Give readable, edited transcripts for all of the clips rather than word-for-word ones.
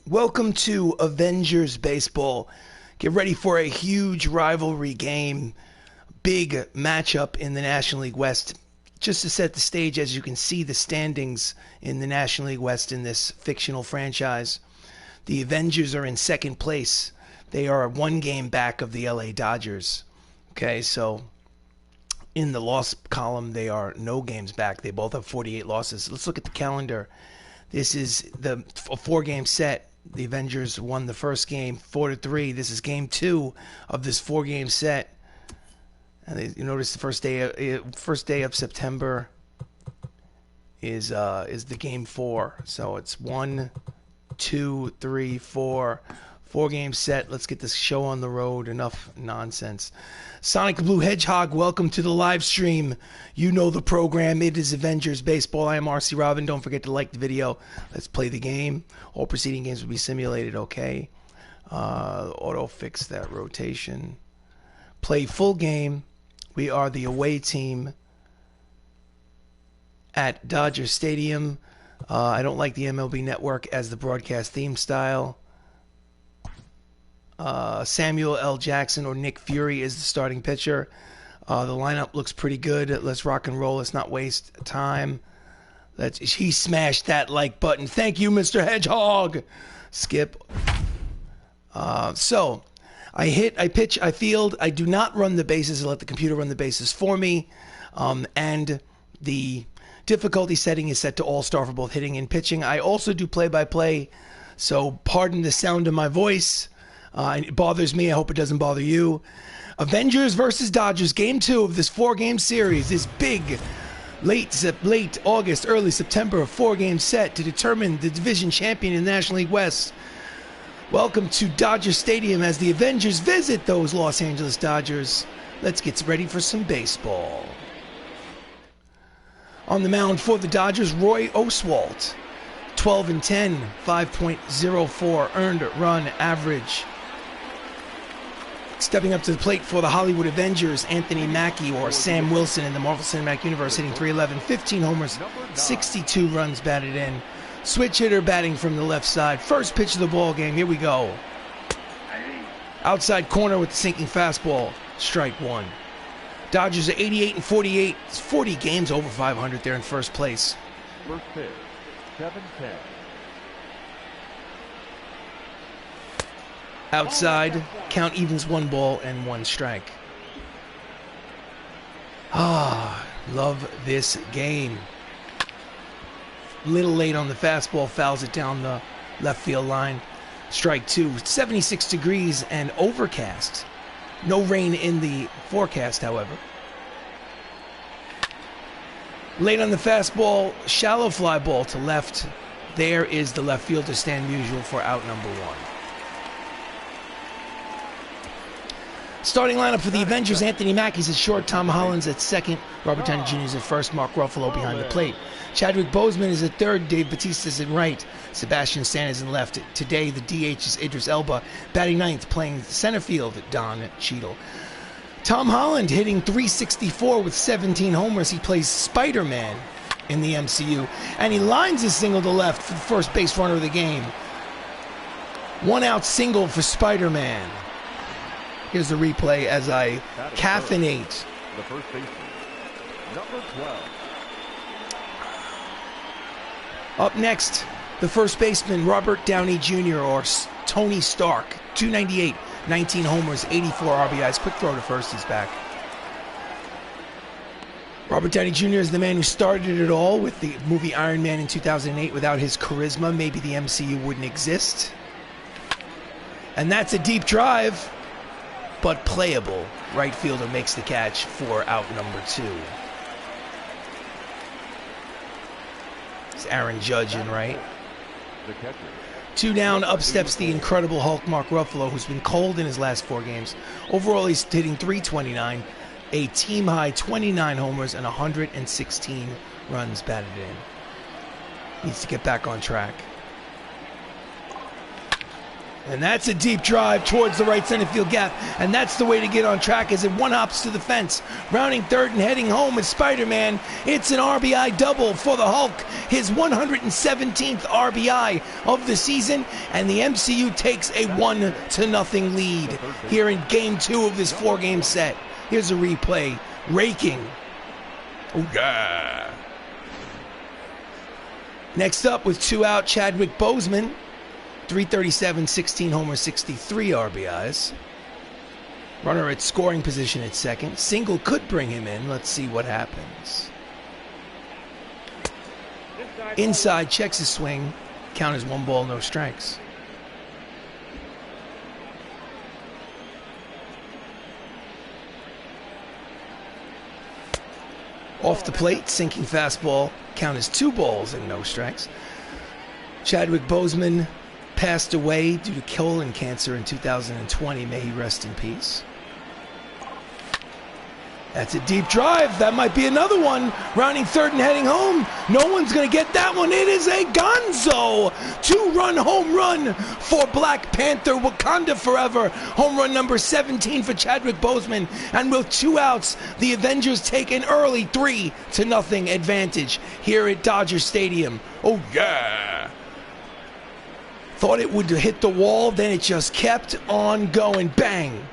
Welcome to Avengers Baseball. Get ready for a huge rivalry game. Big matchup in the National League West. Just to set the stage, as you can see the standings in the National League West in this fictional franchise. The Avengers are in second place. They are one game back of the LA Dodgers. Okay, so in the loss column, they are no games back. They both have 48 losses. Let's look at the calendar. This is a four-game set. The Avengers won the first game 4-3. This is game 2 of this four-game set. And you notice the first day of September is the game 4. So it's 1, 2, 3, 4. Four-game set. Let's get this show on the road. Enough nonsense. Sonic the Blue Hedgehog, welcome to the live stream. You know the program. It is Avengers Baseball. I am RC Robbin. Don't forget to like the video. Let's play the game. All preceding games will be simulated, okay? Auto fix that rotation. Play full game. We are the away team at Dodger Stadium. I don't like the MLB Network as the broadcast theme style. Samuel L. Jackson or Nick Fury is the starting pitcher. The lineup looks pretty good. Let's rock and roll. Let's not waste time. He smashed that like button. Thank you, Mr. Hedgehog. Skip. So I hit, I pitch, I field. I do not run the bases. I let the computer run the bases for me. And the difficulty setting is set to all-star for both hitting and pitching. I also do play-by-play, so pardon the sound of my voice. It bothers me. I hope it doesn't bother you. Avengers versus Dodgers, game 2 of this 4-game series. This big, late August, early September, 4-game set to determine the division champion in the National League West. Welcome to Dodger Stadium as the Avengers visit those Los Angeles Dodgers. Let's get ready for some baseball. On the mound for the Dodgers, Roy Oswalt. 12-10, 5.04 earned run average. Stepping up to the plate for the Hollywood Avengers, Anthony Mackie, or Sam Wilson in the Marvel Cinematic Universe, hitting .311, 15 homers, 62 runs batted in. Switch hitter batting from the left side. First pitch of the ball game. Here we go. Outside corner with the sinking fastball. Strike 1. Dodgers are 88-48. It's 40 games over 500. They're in first place. First pitch, 7-10. Outside, count evens 1 ball and 1 strike. Love this game. Little late on the fastball, fouls it down the left field line. Strike 2. 76 degrees and overcast. No rain in the forecast, however. Late on the fastball, shallow fly ball to left. There is the left fielder, Stan Musial, for out number 1. Starting lineup for the Avengers, Anthony Mackie's at short, Tom Holland's at second, Robert Downey Jr. is at first, Mark Ruffalo behind the plate. Chadwick Boseman is at third, Dave Bautista's at right, Sebastian Stan is in left. Today, the DH is Idris Elba, batting ninth, playing center field, Don Cheadle. Tom Holland hitting .364 with 17 homers. He plays Spider-Man in the MCU, and he lines a single to left for the first base runner of the game. 1-out single for Spider-Man. Here's the replay as I caffeinate. The first baseman, number 12. Up next, the first baseman, Robert Downey Jr. or Tony Stark. 298, 19 homers, 84 RBIs. Quick throw to first, he's back. Robert Downey Jr. is the man who started it all with the movie Iron Man in 2008. Without his charisma, maybe the MCU wouldn't exist. And that's a deep drive, but playable. Right fielder makes the catch for out number 2. It's Aaron Judge in right. 2 down, up steps the Incredible Hulk, Mark Ruffalo, who's been cold in his last 4 games. Overall, he's hitting .329, a team-high 29 homers and 116 runs batted in. Needs to get back on track. And that's a deep drive towards the right center field gap. And that's the way to get on track as it one hops to the fence. Rounding third and heading home is Spider-Man. It's an RBI double for the Hulk. His 117th RBI of the season. And the MCU takes a 1-0 lead here in game 2 of this 4-game set. Here's a replay. Raking. Oh, yeah. Next up with 2 out, Chadwick Boseman. 337, 16 homers, 63 RBIs. Runner at scoring position at second. Single could bring him in. Let's see what happens. Inside, checks his swing. Count is 1 ball, no strikes. Off the plate, sinking fastball. Count is 2 balls and no strikes. Chadwick Boseman passed away due to colon cancer in 2020. May he rest in peace. That's a deep drive. That might be another one. Rounding third and heading home. No one's going to get that one. It is a gonzo. 2-run home run for Black Panther. Wakanda forever. Home run number 17 for Chadwick Boseman. And with 2 outs, the Avengers take an early 3-0 advantage here at Dodger Stadium. Oh, yeah. Thought it would hit the wall, then it just kept on going. Bang!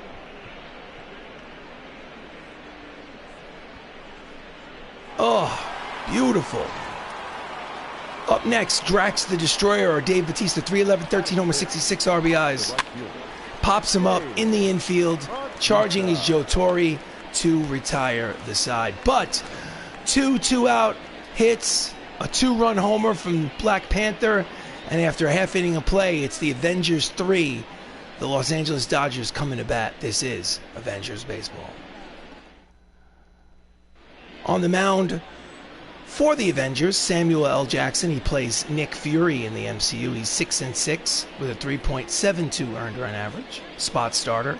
Oh, beautiful. Up next, Drax the Destroyer, or Dave Bautista, 311, 13 homer, 66 RBIs. Pops him up in the infield. Charging is Joe Torre to retire the side. But 2 2-out hits, a 2-run homer from Black Panther. And after a half inning of play, it's the Avengers 3. The Los Angeles Dodgers coming to bat. This is Avengers baseball. On the mound for the Avengers, Samuel L. Jackson. He plays Nick Fury in the MCU. He's 6-6 with a 3.72 earned run average. Spot starter.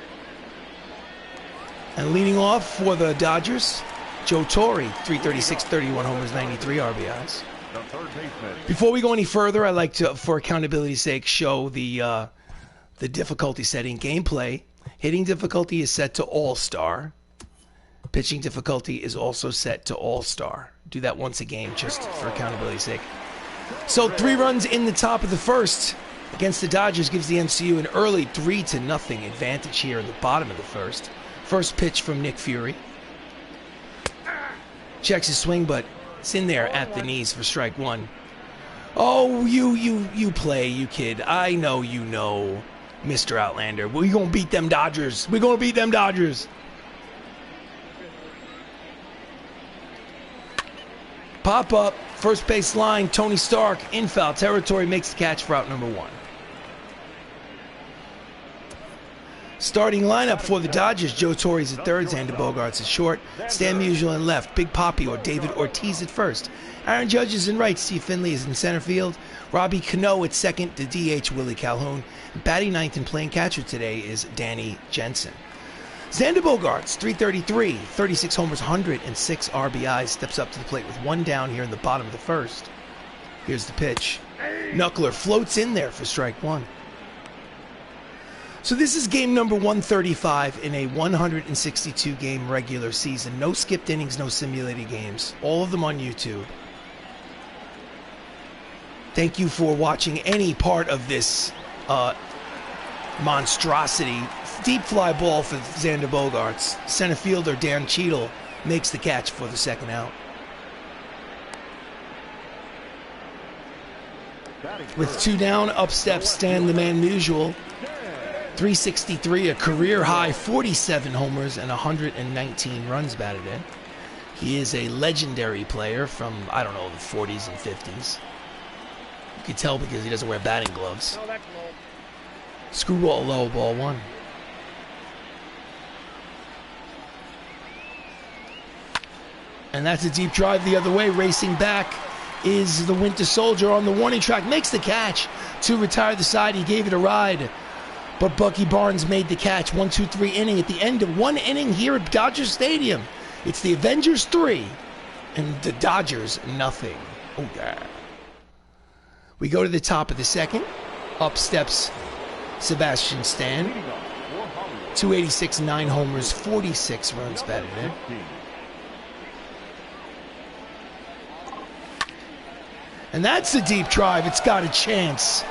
And leading off for the Dodgers, Joe Torre, 336, 31 homers, 93 RBIs. Before we go any further, I'd like to, for accountability's sake, show the difficulty setting. Gameplay. Hitting difficulty is set to All-Star. Pitching difficulty is also set to All-Star. Do that once a game, just for accountability's sake. So 3 runs in the top of the first against the Dodgers gives the MCU an early 3-0 advantage here in the bottom of the first. First pitch from Nick Fury. Checks his swing, but it's in there at the knees for strike 1. Oh, you play, you kid. I know you know, Mr. Outlander. We're going to beat them Dodgers. We're going to beat them Dodgers. Pop up, first base line, Tony Stark in foul territory, makes the catch for out number 1. Starting lineup for the Dodgers, Joe Torre's at third, Xander Bogaerts at short, Stan Musial in left, Big Papi or David Ortiz at first, Aaron Judge is in right, Steve Finley is in center field, Robbie Cano at second, the DH Willie Calhoun, and batting ninth and playing catcher today is Danny Jensen. Xander Bogaerts, 333, 36 homers, 106 RBIs, steps up to the plate with 1 down here in the bottom of the first. Here's the pitch. Knuckler floats in there for strike 1. So this is game number 135 in a 162-game regular season. No skipped innings, no simulated games. All of them on YouTube. Thank you for watching any part of this monstrosity. Deep fly ball for Xander Bogaerts. Center fielder Dan Cheadle makes the catch for the second out. With 2 down, up steps Stan the Man Musial. 363, a career high 47 homers and 119 runs batted in. He is a legendary player from, I don't know, the 40s and 50s. You can tell because he doesn't wear batting gloves. Screwball low, ball 1. And that's a deep drive the other way. Racing back is the Winter Soldier on the warning track. Makes the catch to retire the side. He gave it a ride. But Bucky Barnes made the catch. 1-2-3 inning at the end of 1 inning here at Dodger Stadium. It's the Avengers 3 and the Dodgers nothing. Oh, yeah. We go to the top of the second. Up steps Sebastian Stan. 286, 9 homers, 46 runs batted in. And that's a deep drive. It's got a chance.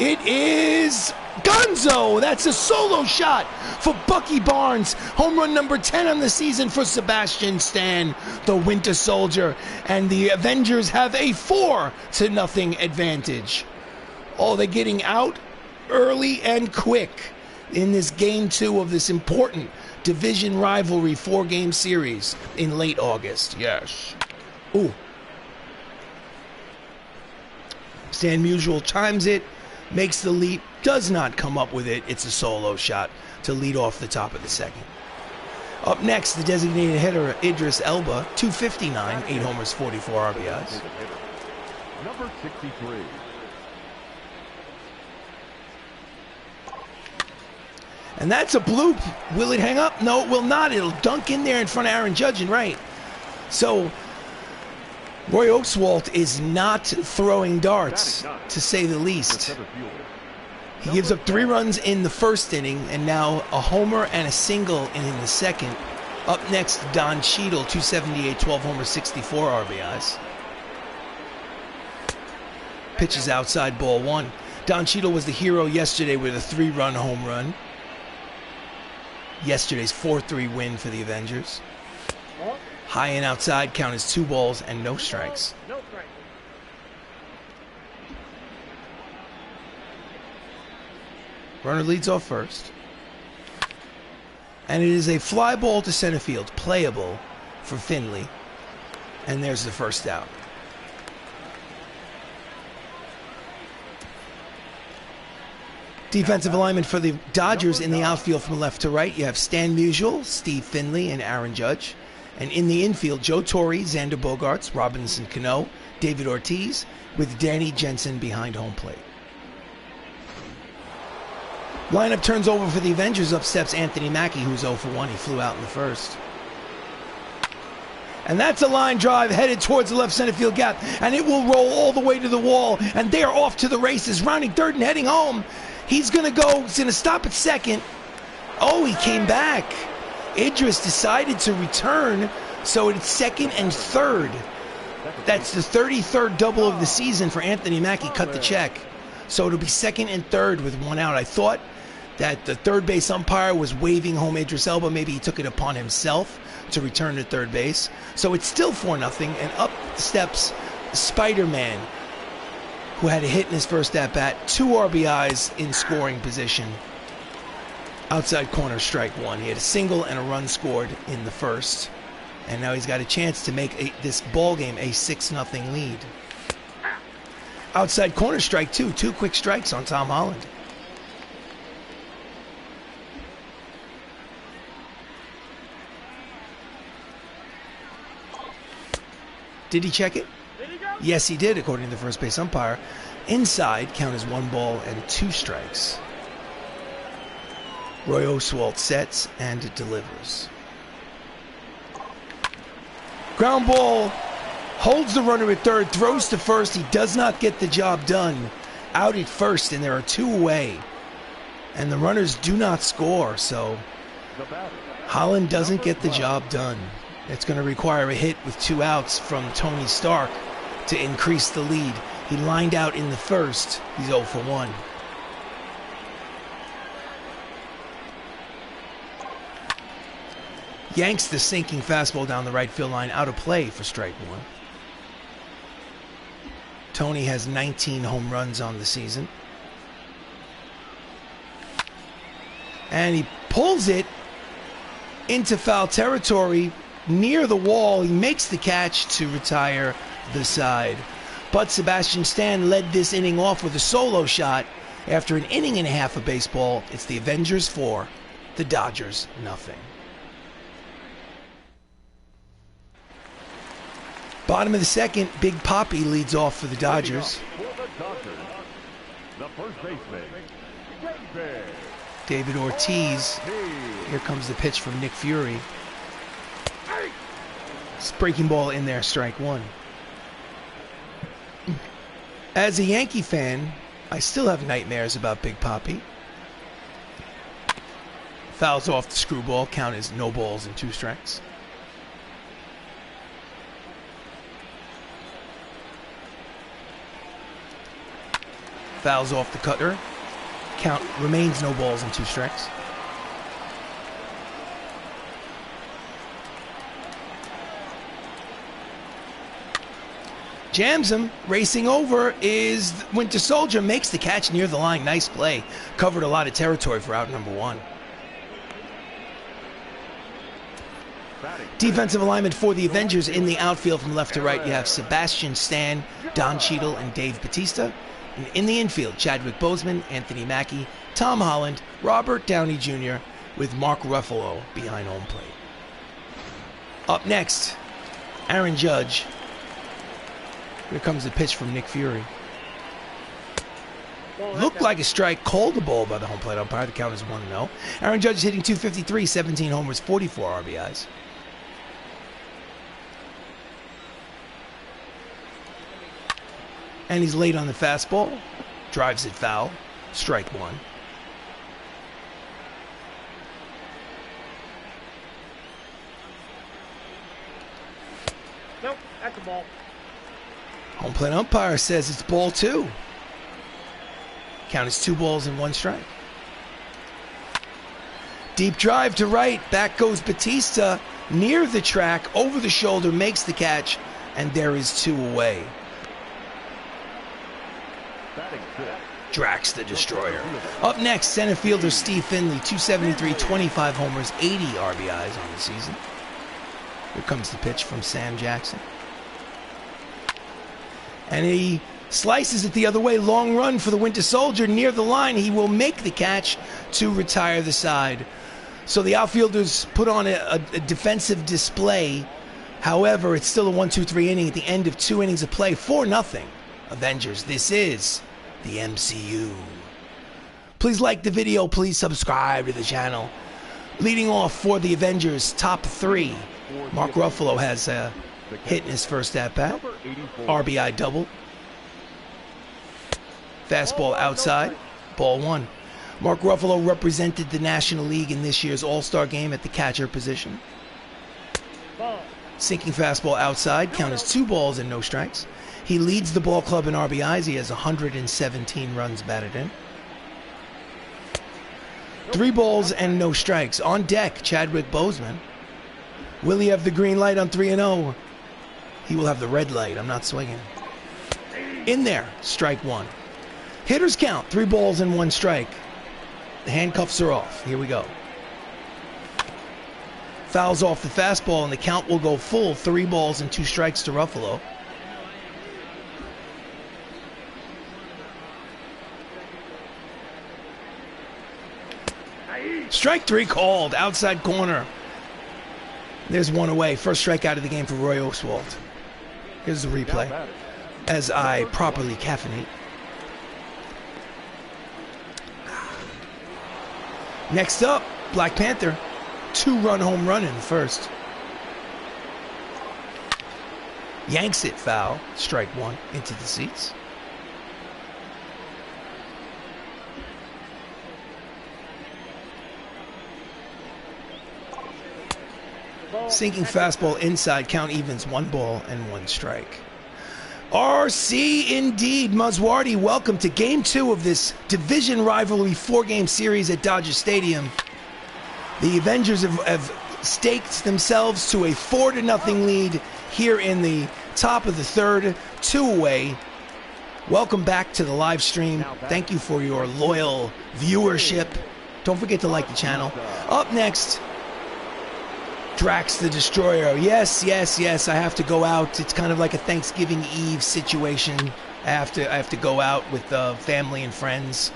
It is Gonzo. That's a solo shot for Bucky Barnes. Home run number 10 on the season for Sebastian Stan, the Winter Soldier. And the Avengers have a 4-0 advantage. Oh, they're getting out early and quick in this game 2 of this important division rivalry 4-game series in late August. Yes. Ooh. Stan Musial chimes it, makes the leap, does not come up with it. It's a solo shot to lead off the top of the second. Up next, the designated hitter, Idris Elba, 259, 8 homers, 44 RBIs. Number 63. And that's a bloop. Will it hang up? No, it will not. It'll dunk in there in front of Aaron Judge and right. So Roy Oswalt is not throwing darts, to say the least. He gives up 3 runs in the first inning, and now a homer and a single in the second. Up next, Don Cheadle, 278, 12 homers, 64 RBIs. Pitches outside, ball 1. Don Cheadle was the hero yesterday with a 3-run home run. Yesterday's 4-3 win for the Avengers. High and outside, count is 2 balls and no strikes. Runner leads off first. And it is a fly ball to center field, playable for Finley. And there's the first out. Defensive alignment for the Dodgers in the outfield from left to right. You have Stan Musial, Steve Finley, and Aaron Judge. And in the infield, Joe Torre, Xander Bogaerts, Robinson Cano, David Ortiz, with Danny Jensen behind home plate. Lineup turns over for the Avengers. Up steps Anthony Mackie, who's 0 for 1. He flew out in the first. And that's a line drive headed towards the left center field gap. And it will roll all the way to the wall. And they are off to the races, rounding third and heading home. He's going to go. He's going to stop at second. Oh, he came back. Idris decided to return, so it's second and third. That's the 33rd double of the season for Anthony Mackie. Cut the check. So it'll be second and third with 1 out. I thought that the third base umpire was waving home Idris Elba. Maybe he took it upon himself to return to third base. So it's still 4-0, and up steps Spider-Man, who had a hit in his first at-bat, 2 RBIs in scoring position. Outside corner, strike 1. He had a single and a run scored in the first. And now he's got a chance to make this ball game a 6-0 lead. Outside corner, strike 2. 2 quick strikes on Tom Holland. Did he check it? Yes, he did, according to the first base umpire. Inside, count is 1 ball and 2 strikes. Roy Oswalt sets and delivers. Ground ball, holds the runner at third, throws to first. He does not get the job done. Out at first, and there are 2 away. And the runners do not score, so Holland doesn't get the job done. It's going to require a hit with 2 outs from Tony Stark to increase the lead. He lined out in the first. He's 0 for 1. Yanks the sinking fastball down the right field line, out of play for strike 1. Tony has 19 home runs on the season. And he pulls it into foul territory near the wall. He makes the catch to retire the side. But Sebastian Stan led this inning off with a solo shot. After an inning and a half of baseball, it's the Avengers 4, the Dodgers 0. Bottom of the second, Big Papi leads off for the Dodgers. The first baseman, David Ortiz. Here comes the pitch from Nick Fury. Breaking ball in there, strike 1. As a Yankee fan, I still have nightmares about Big Papi. Fouls off the screwball. Count is no balls and 2 strikes. Fouls off the cutter. Count remains no balls and 2 strikes. Jams him. Racing over is Winter Soldier. Makes the catch near the line. Nice play. Covered a lot of territory for out number 1. Defensive alignment for the Avengers in the outfield from left to right. You have Sebastian Stan, Don Cheadle, and Dave Bautista. And in the infield, Chadwick Boseman, Anthony Mackie, Tom Holland, Robert Downey Jr., with Mark Ruffalo behind home plate. Up next, Aaron Judge. Here comes the pitch from Nick Fury. Looked like a strike, called the ball by the home plate umpire. The count is 1-0. Aaron Judge is hitting .253, 17 homers, 44 RBIs. And he's late on the fastball. Drives it foul. Strike 1. Nope, that's a ball. Home plate umpire says it's ball 2. Count is 2 balls and 1 strike. Deep drive to right. Back goes Bautista. Near the track, over the shoulder, makes the catch, and there is 2 away. Drax the Destroyer. Up next, center fielder Steve Finley, 273, 25 homers, 80 RBIs on the season. Here comes the pitch from Sam Jackson. And he slices it the other way. Long run for the Winter Soldier near the line. He will make the catch to retire the side. So the outfielders put on a defensive display. However, it's still a 1-2-3 inning at the end of 2 innings of play. 4-0. Avengers, this is the MCU. Please like the video. Please subscribe to the channel. Leading off for the Avengers, top 3. Mark Ruffalo has a hit in his first at-bat. RBI double. Fastball outside. Ball 1. Mark Ruffalo represented the National League in this year's All-Star game at the catcher position. Sinking fastball outside. Count is 2 balls and no strikes. He leads the ball club in RBIs. He has 117 runs batted in. 3 balls and no strikes. On deck, Chadwick Boseman. Will he have the green light on 3-0? He will have the red light. I'm not swinging. In there, strike 1. Hitters count, 3 balls and 1 strike. The handcuffs are off. Here we go. Fouls off the fastball, and the count will go full. 3 balls and 2 strikes to Ruffalo. Strike 3 called. Outside corner. There's 1 away. First strikeout of the game for Roy Oswalt. Here's the replay as I properly caffeinate. Next up, Black Panther. 2-run home run in the first. Yanks it foul. Strike 1 into the seats. Sinking fastball inside. Count evens. 1 ball and 1 strike. RC indeed. Muzwardi, welcome to game 2 of this division rivalry 4-game series at Dodger Stadium. The Avengers have staked themselves to a 4-0 lead here in the top of the 3rd. 2 away. Welcome back to the live stream. Thank you for your loyal viewership. Don't forget to like the channel. Up next, Drax the Destroyer. Yes, I have to go out. It's kind of like a Thanksgiving Eve situation. I have to go out with family and friends.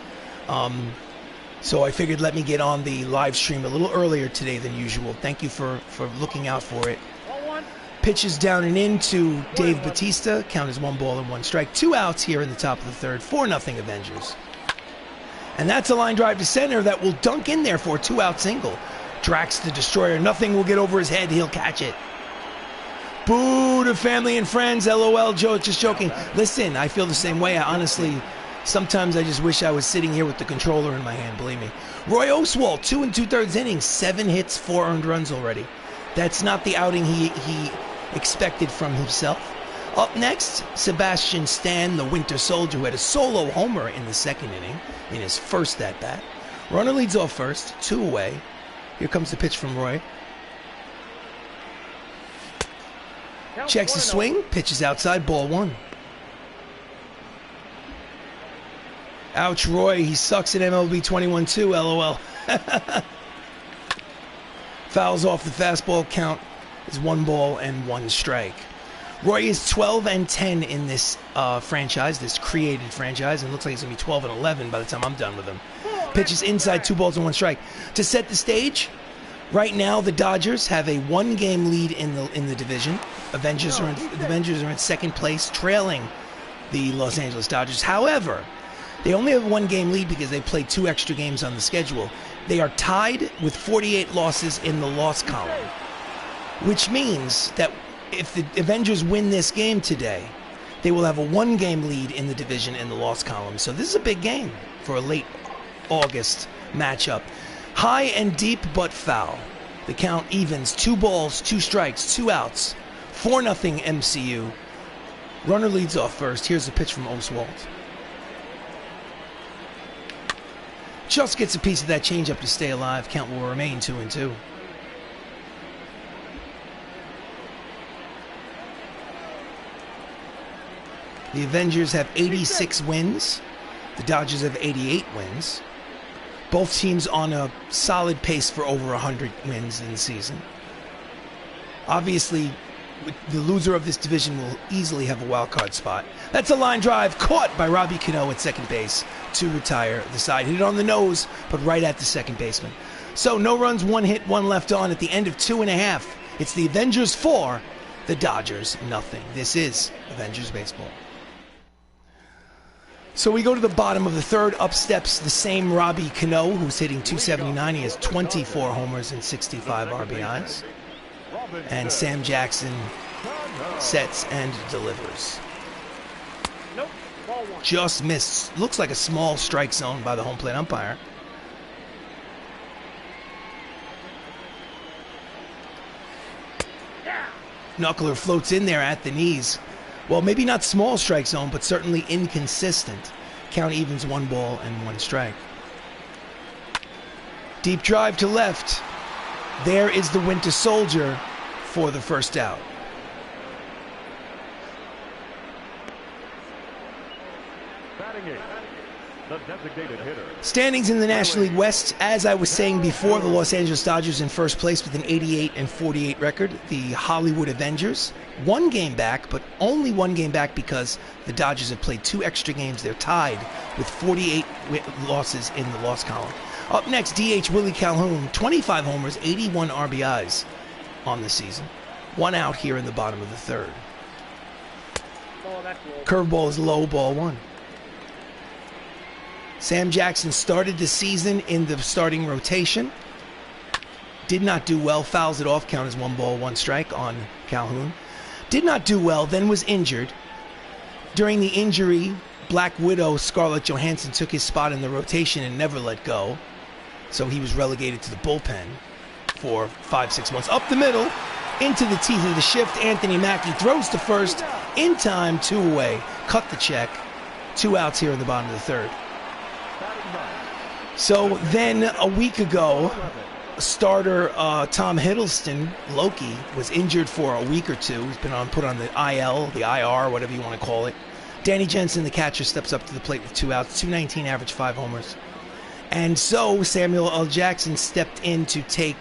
So I figured let me get on the live stream a little earlier today than usual. Thank you for looking out for it. Pitches down and in to Dave Bautista. Count is 1 ball and 1 strike. 2 outs here in the top of the 3rd. 4-0 Avengers. And that's a line drive to center that will dunk in there for a 2-out single. Drax the Destroyer. Nothing will get over his head. He'll catch it. Boo to family and friends. LOL, Joe. Just joking. Listen, I feel the same way. I honestly Sometimes I just wish I was sitting here with the controller in my hand, believe me. Roy Oswalt, 2 2/3 innings, 7 hits, 4 earned runs already. That's not the outing he expected from himself. Up next, Sebastian Stan, the Winter Soldier, who had a solo homer in the second inning in his first at-bat. Runner leads off first, 2 away. Here comes the pitch from Roy. Checks the swing, pitches outside, ball 1. Ouch, Roy, he sucks at MLB 21-2, LOL. Fouls off the fastball, count is 1 ball and 1 strike. Roy is 12-10 in this franchise, this created franchise, and it looks like it's going to be 12-11 by the time I'm done with him. Pitches inside, 2 balls and 1 strike. To set the stage, right now the Dodgers have a 1-game lead in the division. The Avengers are in second place, trailing the Los Angeles Dodgers. However, they only have a 1-game lead because they played 2 extra games on the schedule. They are tied with 48 losses in the loss column, which means that if the Avengers win this game today, they will have a 1-game lead in the division in the loss column. So this is a big game for a late August matchup. High and deep but foul. The count evens, 2 balls, 2 strikes, 2 outs. 4-0 MCU. Runner leads off first. Here's the pitch from Oswalt. Just gets a piece of that changeup to stay alive. Count will remain 2-2. The Avengers have 86 wins. The Dodgers have 88 wins. Both teams on a solid pace for over 100 wins in the season. Obviously, the loser of this division will easily have a wild card spot. That's a line drive caught by Robbie Cano at second base to retire the side. Hit it on the nose, but right at the second baseman. So no runs, 1 hit, 1 left on at the end of 2.5. It's the Avengers 4, the Dodgers nothing. This is Avengers Baseball. So we go to the bottom of the third. Up steps the same Robbie Cano, who's hitting .279. He has 24 homers and 65 RBIs. And Sam Jackson sets and delivers. Just missed. Looks like a small strike zone by the home plate umpire. Knuckler floats in there at the knees. Well, maybe not small strike zone, but certainly inconsistent. Count evens, 1 ball and 1 strike. Deep drive to left. There is the Winter Soldier for the first out. The designated hitter. Standings in the National League West, as I was saying before, the Los Angeles Dodgers in first place with an 88-48 record. The Hollywood Avengers, 1 game back, but only 1 game back because the Dodgers have played 2 extra games. They're tied with 48 losses in the loss column. Up next, DH Willie Calhoun, 25 homers, 81 RBIs on the season. 1 out here in the bottom of the third. Curveball is low, ball 1. Sam Jackson started the season in the starting rotation. Did not do well. Fouls it off. Count as 1 ball, 1 strike on Calhoun. Did not do well, then was injured. During the injury, Black Widow Scarlett Johansson took his spot in the rotation and never let go. So he was relegated to the bullpen for 5-6 months. Up the middle, into the teeth of the shift. Anthony Mackie throws to first. In time, 2 away. Cut the check. 2 outs here in the bottom of the third. So then a week ago, starter Tom Hiddleston, Loki, was injured for a week or 2. He's been put on the IL, the IR, whatever you want to call it. Danny Jensen, the catcher, steps up to the plate with 2 outs, 219 average, 5 homers. And so Samuel L. Jackson stepped in to take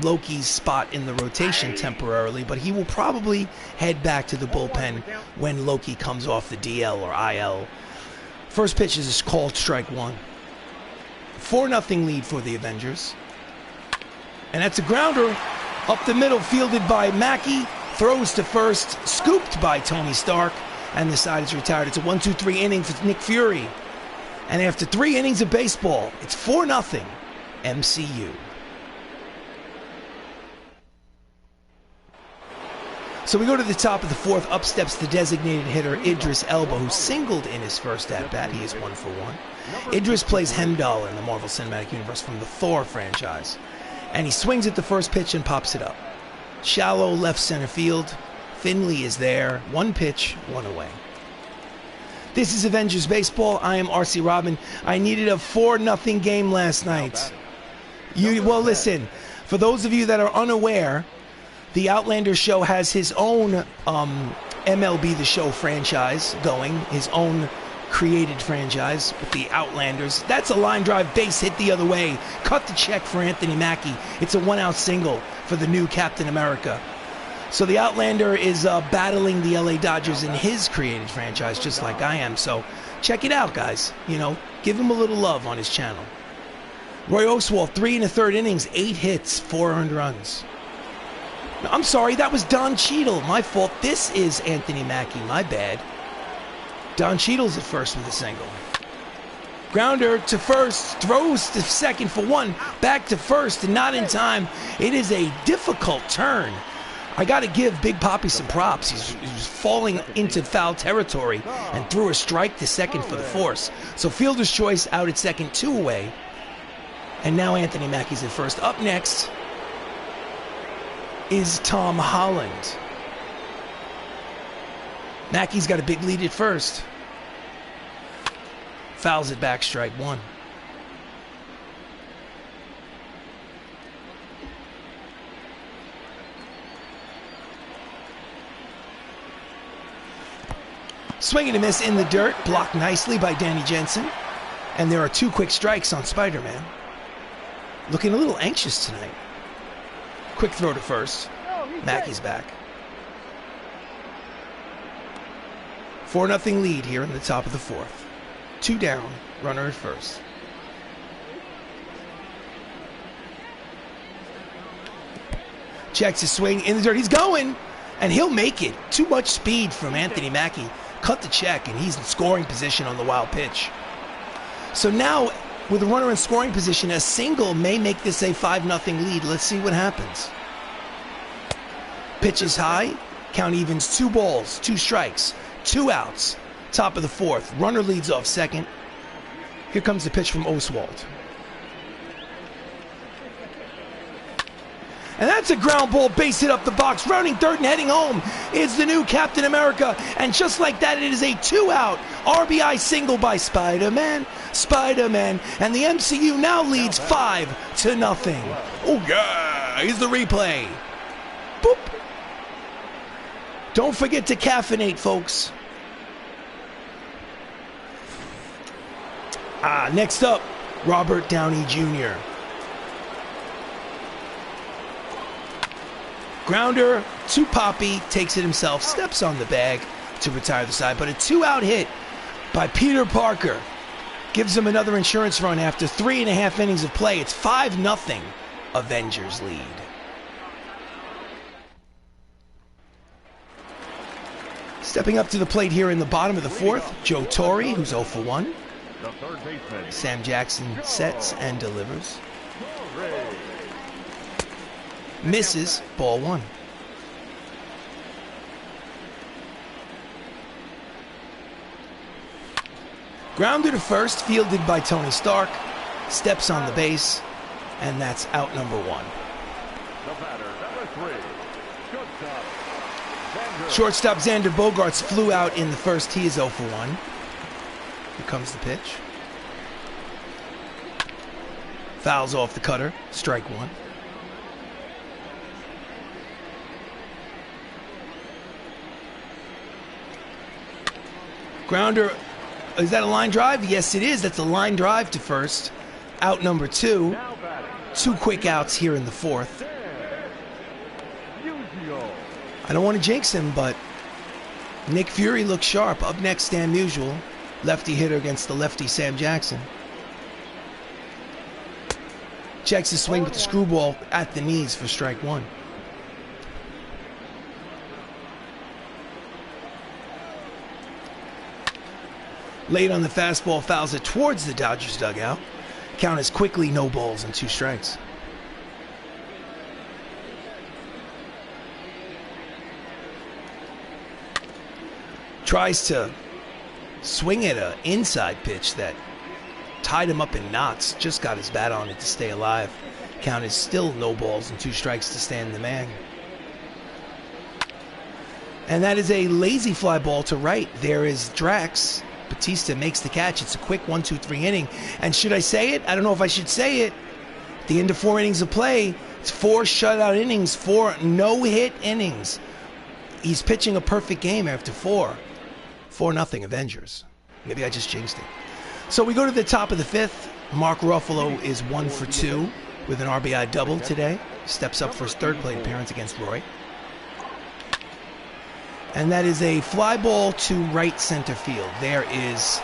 Loki's spot in the rotation temporarily, but he will probably head back to the bullpen when Loki comes off the DL or IL. First pitch is called strike 1. 4-0 lead for the Avengers. And that's a grounder up the middle, fielded by Mackey. Throws to first, scooped by Tony Stark, and the side is retired. It's a 1-2-3 inning for Nick Fury. And after 3 innings of baseball, it's 4-0 MCU. So we go to the top of the fourth. Up steps the designated hitter, Idris Elba, who singled in his first at-bat. He is 1 for 1. Idris plays Heimdall in the Marvel Cinematic Universe from the Thor franchise. And he swings at the first pitch and pops it up. Shallow left center field. Finley is there. 1 pitch, 1 away. This is Avengers Baseball. I am RC Robbin. I needed a 4-0 game last night. Well, listen, for those of you that are unaware, the Outlander show has his own MLB The Show franchise going, his own created franchise with the Outlanders. That's a line drive base hit the other way. Cut the check for Anthony Mackie. It's a 1-out single for the new Captain America. So the Outlander is battling the LA Dodgers in his created franchise, just like I am. So check it out, guys. You know, give him a little love on his channel. Roy Oswalt, 3 1/3 innings, 8 hits, 4 earned runs. No, I'm sorry, that was Don Cheadle. My fault. This is Anthony Mackie. My bad. Don Cheadle's at first with a single. Grounder to first, throws to second for 1, back to first, and not in time. It is a difficult turn. I got to give Big Papi some props. He's falling into foul territory and threw a strike to second for the force. So fielder's choice out at second, 2 away. And now Anthony Mackie's at first. Up next is Tom Holland. Mackie's got a big lead at first. Fouls it back, strike 1. Swing and a miss in the dirt, blocked nicely by Danny Jensen. And there are 2 quick strikes on Spider-Man. Looking a little anxious tonight. Quick throw to first. Mackie's back. 4-0 lead here in the top of the fourth. 2 down, runner at first. Checks his swing in the dirt. He's going, and he'll make it. Too much speed from Anthony Mackie. Cut the check, and he's in scoring position on the wild pitch. So now, with a runner in scoring position, a single may make this a 5-0 lead. Let's see what happens. Pitch is high. Count evens 2 balls, 2 strikes, 2 outs. Top of the fourth. Runner leads off second. Here comes the pitch from Oswalt. And that's a ground ball, base hit up the box. Rounding third and heading home is the new Captain America. And just like that, it is a 2-out RBI single by Spider-Man. Spider-Man. And the MCU now leads 5-0. Oh, yeah. Here's the replay. Boop. Don't forget to caffeinate, folks. Next up, Robert Downey Jr. Grounder to Papi, takes it himself, steps on the bag to retire the side. But a 2-out hit by Peter Parker gives him another insurance run after 3.5 innings of play. It's 5-0 Avengers lead. Stepping up to the plate here in the bottom of the fourth, Joe Torre, who's 0 for 1. Sam Jackson sets and delivers. Misses, ball 1. Grounded to first, fielded by Tony Stark. Steps on the base, and that's out number 1. The batter, number 3, Shortstop Xander Bogaerts flew out in the first. He is 0 for 1. Here comes the pitch. Fouls off the cutter, strike 1. Grounder, is that a line drive? Yes, it is. That's a line drive to first. Out number 2. 2 quick outs here in the fourth. I don't want to jinx him, but Nick Fury looks sharp. Up next, Stan Musial, lefty hitter against the lefty Sam Jackson. Checks his swing with the screwball at the knees for strike 1. Late on the fastball, fouls it towards the Dodgers dugout. Count is quickly no balls and 2 strikes. Tries to swing at an inside pitch that tied him up in knots. Just got his bat on it to stay alive. Count is still no balls and 2 strikes to stand the man. And that is a lazy fly ball to right. There is Drax. Batista makes the catch. It's a quick 1-2-3 inning. And should I say it? I don't know if I should say it. At the end of 4 innings of play, it's 4 shutout innings, 4 no-hit innings. He's pitching a perfect game after 4. 4-0 Avengers. Maybe I just jinxed it. So we go to the top of the 5th. Mark Ruffalo is 1 for 2 with an RBI double today. Steps up for his 3rd plate appearance against Roy. And that is a fly ball to right center field. There is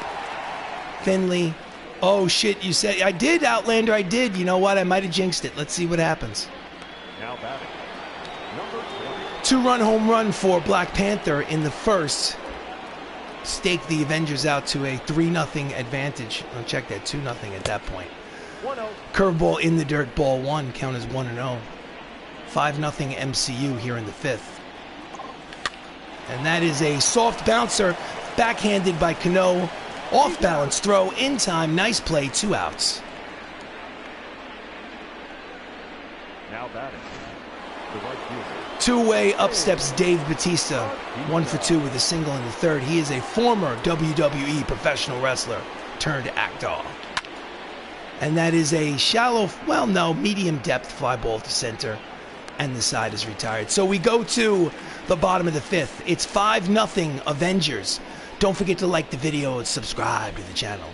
Finley. Oh, shit, you said... I did, Outlander, I did. You know what? I might have jinxed it. Let's see what happens. Now batting, number 2-run home run for Black Panther in the 1st. Stake the Avengers out to a 3-0 advantage. I'll check that, 2-0 at that point. 1-0. Curveball in the dirt, ball 1. Count as 1-0. 5-0 MCU here in the 5th. And that is a soft bouncer, backhanded by Cano. Off balance throw, in time, nice play, 2 outs. Now batting, the right fielder. 2-way up steps Dave Batista, 1 for 2 with a single in the 3rd. He is a former WWE professional wrestler turned actor. And that is a shallow, well, no, medium depth fly ball to center. And the side is retired. So we go to the bottom of the 5th. It's 5-0 Avengers. Don't forget to like the video and subscribe to the channel.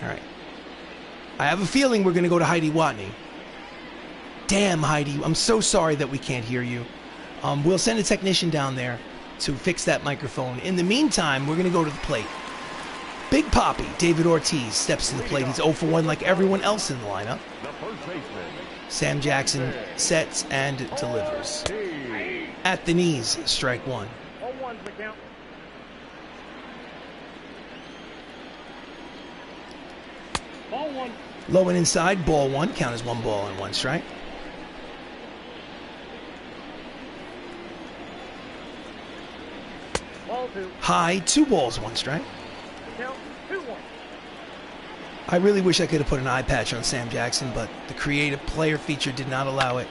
All right. I have a feeling we're going to go to Heidi Watney. Damn, Heidi. I'm so sorry that we can't hear you. We'll send a technician down there to fix that microphone. In the meantime, we're going to go to the plate. Big Poppy, David Ortiz, steps to the plate. He's 0 for 1 like everyone else in the lineup. The first baseman. Sam Jackson sets and delivers. At the knees, strike 1. 0-1's the count. Ball 1. Low and inside, ball 1. Count as 1 ball and 1 strike. Ball 2. High, 2 balls, 1 strike. Count 2-1. I really wish I could have put an eye patch on Sam Jackson, but the creative player feature did not allow it.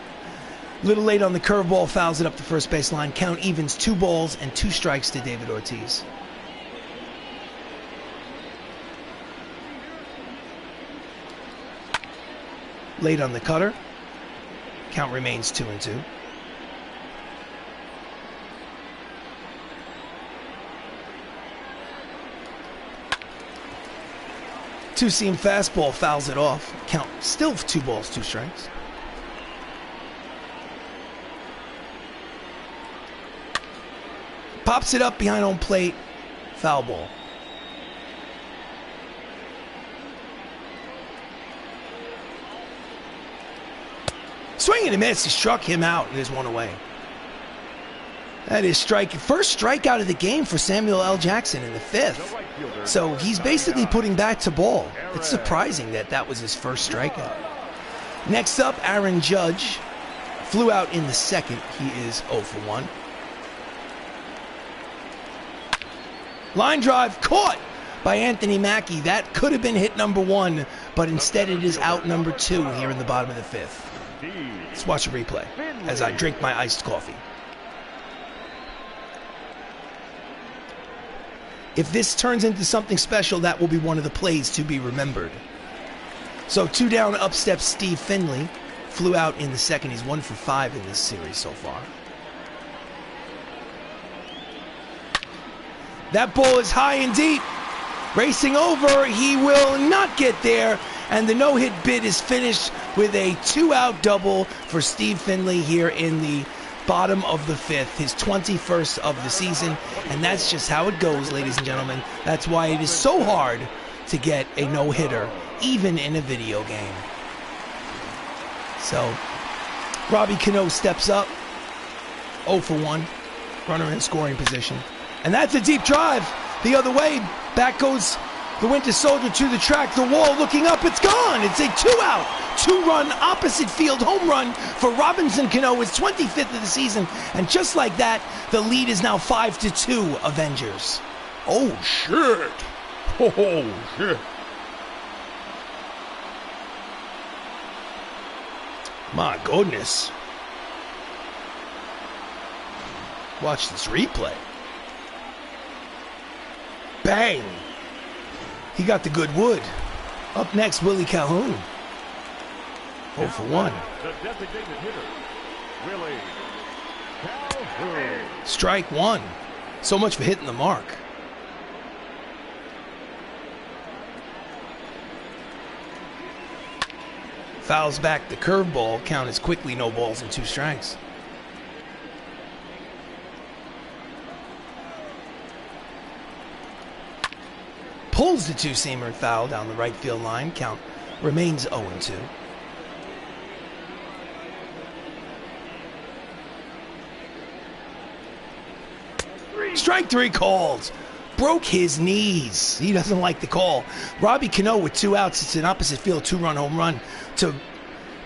A little late on the curveball, fouls it up the first base line. Count evens 2 balls and 2 strikes to David Ortiz. Late on the cutter. Count remains 2-2. Two-seam fastball, fouls it off. Count still 2 balls, 2 strikes. Pops it up behind home plate. Foul ball. Swing and a miss. He struck him out. There's 1 away. That is first strikeout of the game for Samuel L. Jackson in the 5th. So he's basically putting bat to ball. It's surprising that that was his first strikeout. Next up, Aaron Judge. Flew out in the 2nd. He is 0 for 1. Line drive caught by Anthony Mackie. That could have been hit number 1, but instead it is out number 2 here in the bottom of the 5th. Let's watch a replay as I drink my iced coffee. If this turns into something special, that will be one of the plays to be remembered. So 2 down, up steps Steve Finley. Flew out in the 2nd. He's 1 for 5 in this series so far. That ball is high and deep. Racing over, he will not get there. And the no-hit bid is finished with a 2-out double for Steve Finley here in the bottom of the 5th, his 21st of the season. And that's just how it goes, ladies and gentlemen. That's why it is so hard to get a no-hitter, even in a video game. So, Robbie Cano steps up, 0 for 1, runner in scoring position. And that's a deep drive the other way. Back goes The Winter Soldier to the track, the wall looking up, it's gone. It's a 2-out, 2-run opposite field home run for Robinson Cano, his 25th of the season. And just like that, the lead is now 5-2 Avengers. Oh, shit. Oh, shit. My goodness. Watch this replay. Bang. He got the good wood. Up next, Willie Calhoun. 0 for 1. The designated hitter, Willie Calhoun. Strike 1. So much for hitting the mark. Fouls back the curveball. Count is quickly no balls and 2 strikes. Pulls the two-seamer, foul down the right field line. Count remains 0-2. Strike 3 called. Broke his knees. He doesn't like the call. Robbie Cano with 2 outs. It's an opposite field 2-run home run to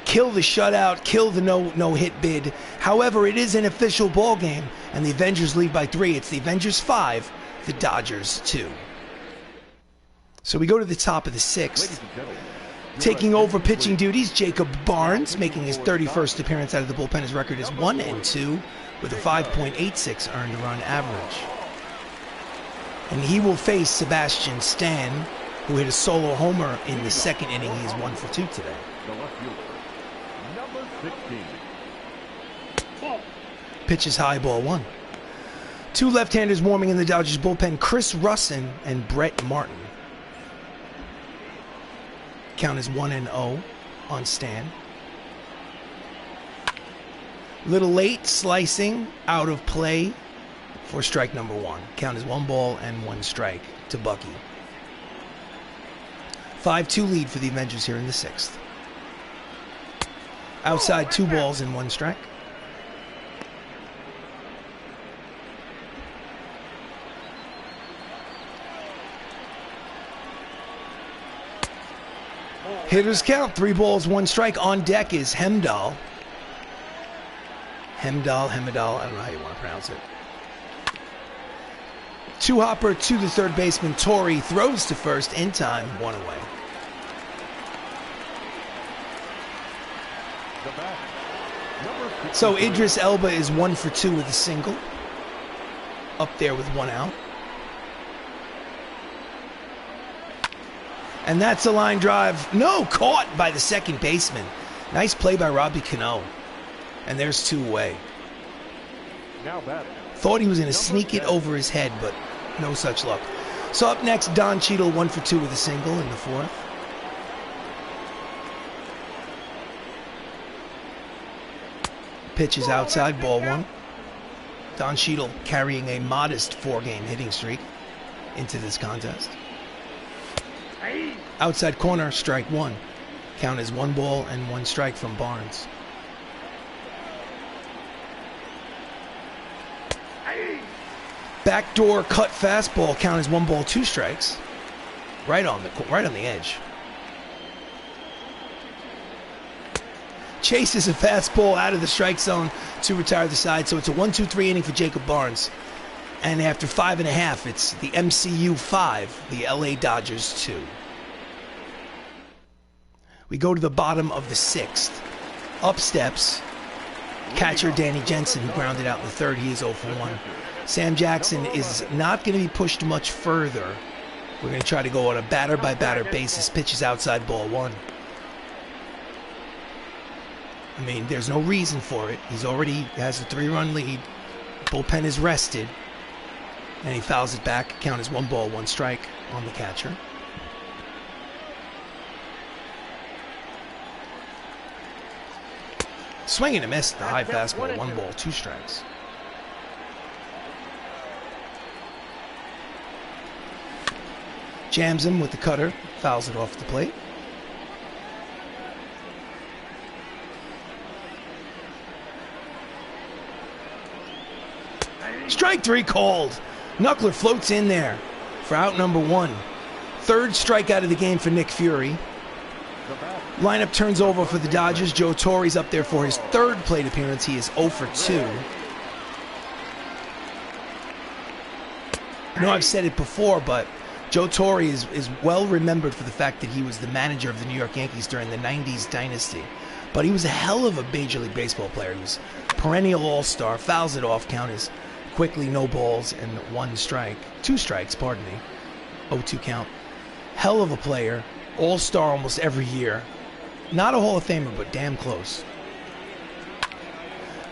kill the shutout, kill the no-hit bid. However, it is an official ball game, and the Avengers lead by 3. It's the Avengers 5, the Dodgers 2. So we go to the top of the 6th. Taking over pitching duties, Jacob Barnes, making his 31st appearance out of the bullpen. His record is 1-2 with a 5.86 earned run average. And he will face Sebastian Stan, who hit a solo homer in the 2nd inning. He's 1 for 2 today. The left fielder, number 16. Pitches high, ball 1. 2 left-handers warming in the Dodgers bullpen, Chris Russin and Brett Martin. Count is 1-0 on Stan. Little late, slicing, out of play for strike number 1. Count is 1 ball and 1 strike to Bucky. 5-2 lead for the Avengers here in the 6th. Outside 2 balls and 1 strike. Hitters count, 3 balls, 1 strike. On deck is Hemdahl. Hemdahl, I don't know how you want to pronounce it. 2-hopper to the third baseman, Torrey throws to first in time, 1 away. So Idris Elba is 1 for 2 with a single. Up there with 1 out. And that's a line drive. No, caught by the second baseman. Nice play by Robbie Cano. And there's 2 away. Now batting. Thought he was going to sneak it over his head, but no such luck. So up next, Don Cheadle, 1 for 2 with a single in the 4th. Pitch is outside, ball 1. Don Cheadle carrying a modest 4-game hitting streak into this contest. Outside corner, strike 1. Count is 1 ball and 1 strike from Barnes. Backdoor cut fastball, count is 1 ball, 2 strikes. Right on the edge. Chases a fastball out of the strike zone to retire the side. So it's a 1-2-3 inning for Jacob Barnes. And after 5.5, it's the MCU 5, the LA Dodgers 2. We go to the bottom of the 6th. Up steps catcher Danny Jensen, who grounded out in the 3rd. He is 0 for 1. Sam Jackson is not going to be pushed much further. We're going to try to go on a batter-by-batter basis. Pitches outside, ball 1. I mean, there's no reason for it. He's already has a 3-run lead. Bullpen is rested. And he fouls it back. Count is 1 ball, 1 strike on the catcher. Swing and a miss, the high fastball, 1 ball, 2 strikes. Jams him with the cutter, fouls it off the plate. Strike 3 called. Knuckler floats in there for out number 1. Third strikeout of the game for Nick Fury. Lineup turns over for the Dodgers. Joe Torre's up there for his third plate appearance. He is 0 for 2. I know I've said it before, but Joe Torre is well remembered for the fact that he was the manager of the New York Yankees during the 90s dynasty. But he was a hell of a Major League Baseball player. He was a perennial all-star. Fouls it off. Count is quickly no balls and 1 strike. 2 strikes, pardon me. 0-2 count. Hell of a player. All-star almost every year. Not a Hall of Famer, but damn close.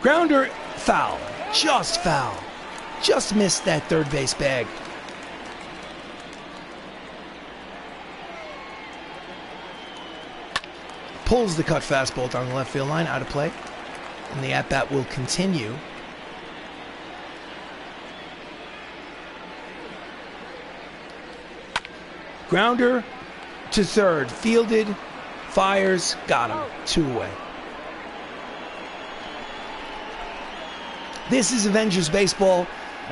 Grounder, foul. Just foul. Just missed that third base bag. Pulls the cut fastball down the left field line, out of play. And the at-bat will continue. Grounder to third. Fielded. Fires. Got him. 2 away. This is Avengers Baseball.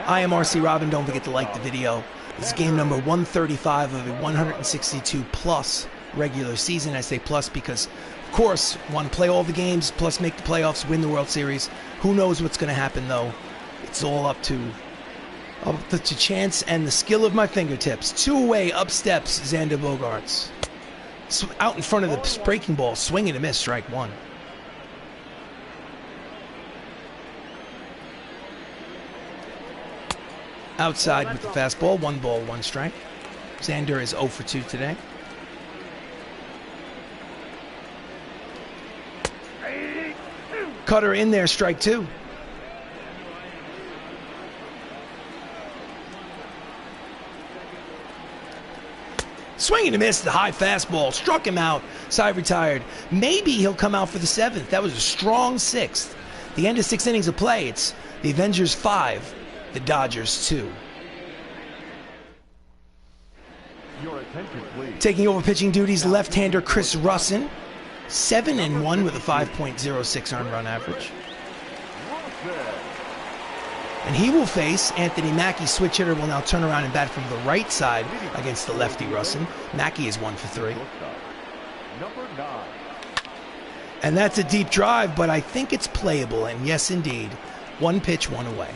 I am RC Robbin. Don't forget to like the video. This is game number 135 of a 162-plus regular season. I say plus because, of course, want to play all the games, plus make the playoffs, win the World Series. Who knows what's going to happen, though? It's all up to chance and the skill of my fingertips. 2 away, up steps, Xander Bogaerts. Out in front of the breaking ball, swing and a miss, strike 1. Outside with the fastball, 1 ball, 1 strike. Xander is 0 for 2 today. Cutter in there, strike 2. Swing and a miss, the high fastball. Struck him out. Side retired. Maybe he'll come out for the 7th. That was a strong 6th. The end of 6 innings of play. It's the Avengers 5, the Dodgers 2. Your attention, please. Taking over pitching duties, left-hander Chris Russin. 7-1 with a 5.06 earned run average. And he will face Anthony Mackie. Switch hitter will now turn around and bat from the right side against the lefty Russin. Mackie is 1 for 3. Number 9. And that's a deep drive, but I think it's playable. And yes, indeed, 1 pitch, 1 away.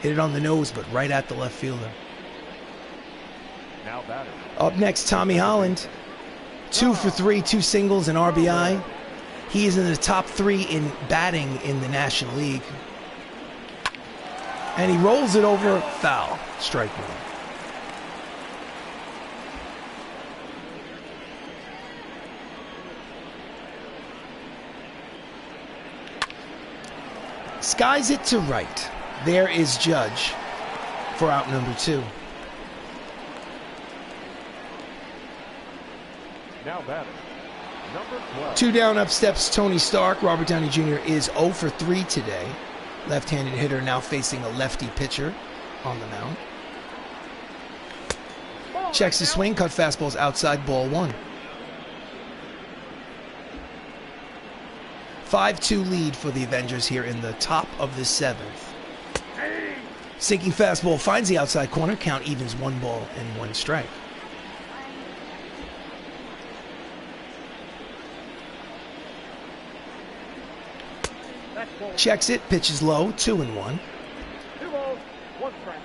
Hit it on the nose, but right at the left fielder. Now batter. Up next, Tommy Holland. 2 for 3, 2 singles, and RBI. He is in the top 3 in batting in the National League. And he rolls it over, foul, strike 1. Skies it to right. There is Judge for out number 2. Now batter. Number 12. 2 down, up steps Tony Stark. Robert Downey Jr. is 0 for 3 today. Left-handed hitter now facing a lefty pitcher on the mound. Checks his swing, cut fastballs outside, ball 1. 5-2 lead for the Avengers here in the top of the 7th. Sinking fastball finds the outside corner, count evens 1 ball and 1 strike. Checks it, pitches low, 2-1. 2 balls, 1 strike.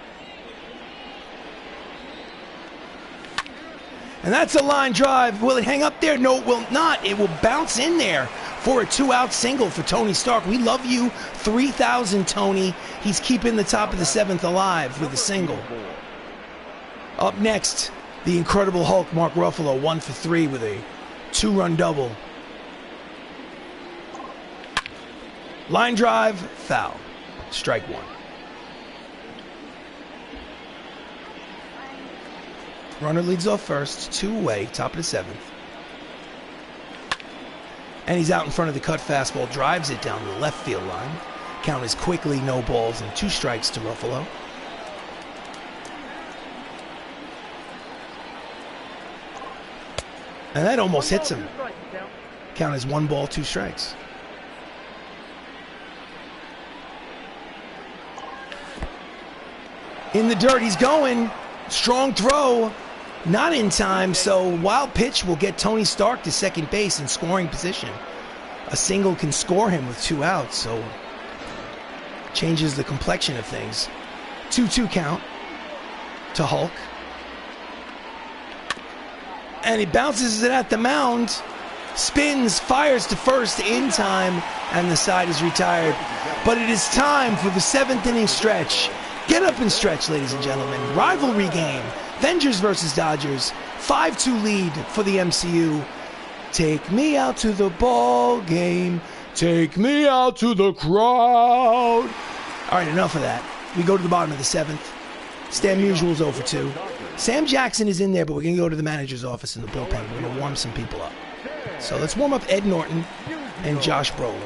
And that's a line drive. Will it hang up there? No, it will not. It will bounce in there for a 2-out single for Tony Stark. We love you. 3,000, Tony. He's keeping the top of the 7th alive with a single. Up next, the Incredible Hulk, Mark Ruffalo, 1 for 3 with a 2-run double. Line drive, foul. Strike 1. Runner leads off first, 2 away, top of the 7th. And he's out in front of the cut fastball, drives it down the left field line. Count is quickly no balls and 2 strikes to Ruffalo. And that almost hits him. Count is 1 ball, 2 strikes. In the dirt, he's going. Strong throw. Not in time, so wild pitch will get Tony Stark to second base in scoring position. A single can score him with 2 outs, so changes the complexion of things. 2-2 count to Hulk. And he bounces it at the mound, spins, fires to first in time, and the side is retired. But it is time for the 7th inning stretch. Get up and stretch, ladies and gentlemen. Rivalry game. Avengers versus Dodgers. 5-2 lead for the MCU. Take me out to the ball game. Take me out to the crowd. All right, enough of that. We go to the bottom of the 7th. Stan Musial's 0 for 2. Sam Jackson is in there, but we're going to go to the manager's office in the bullpen. We're going to warm some people up. So let's warm up Ed Norton and Josh Brolin.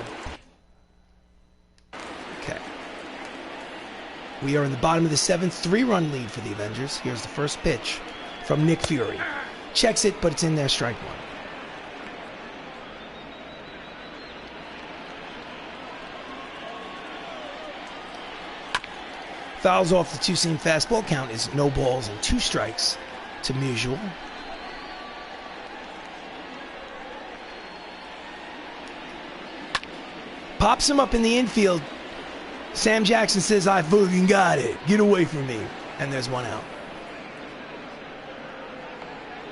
Okay. We are in the bottom of the 7th, 3-run lead for the Avengers. Here's the first pitch from Nick Fury. Checks it, but it's in there, strike 1. Fouls off the 2-seam fastball. Count is no balls and 2 strikes to Musial. Pops him up in the infield. Sam Jackson says, I fucking got it. Get away from me. And there's 1 out.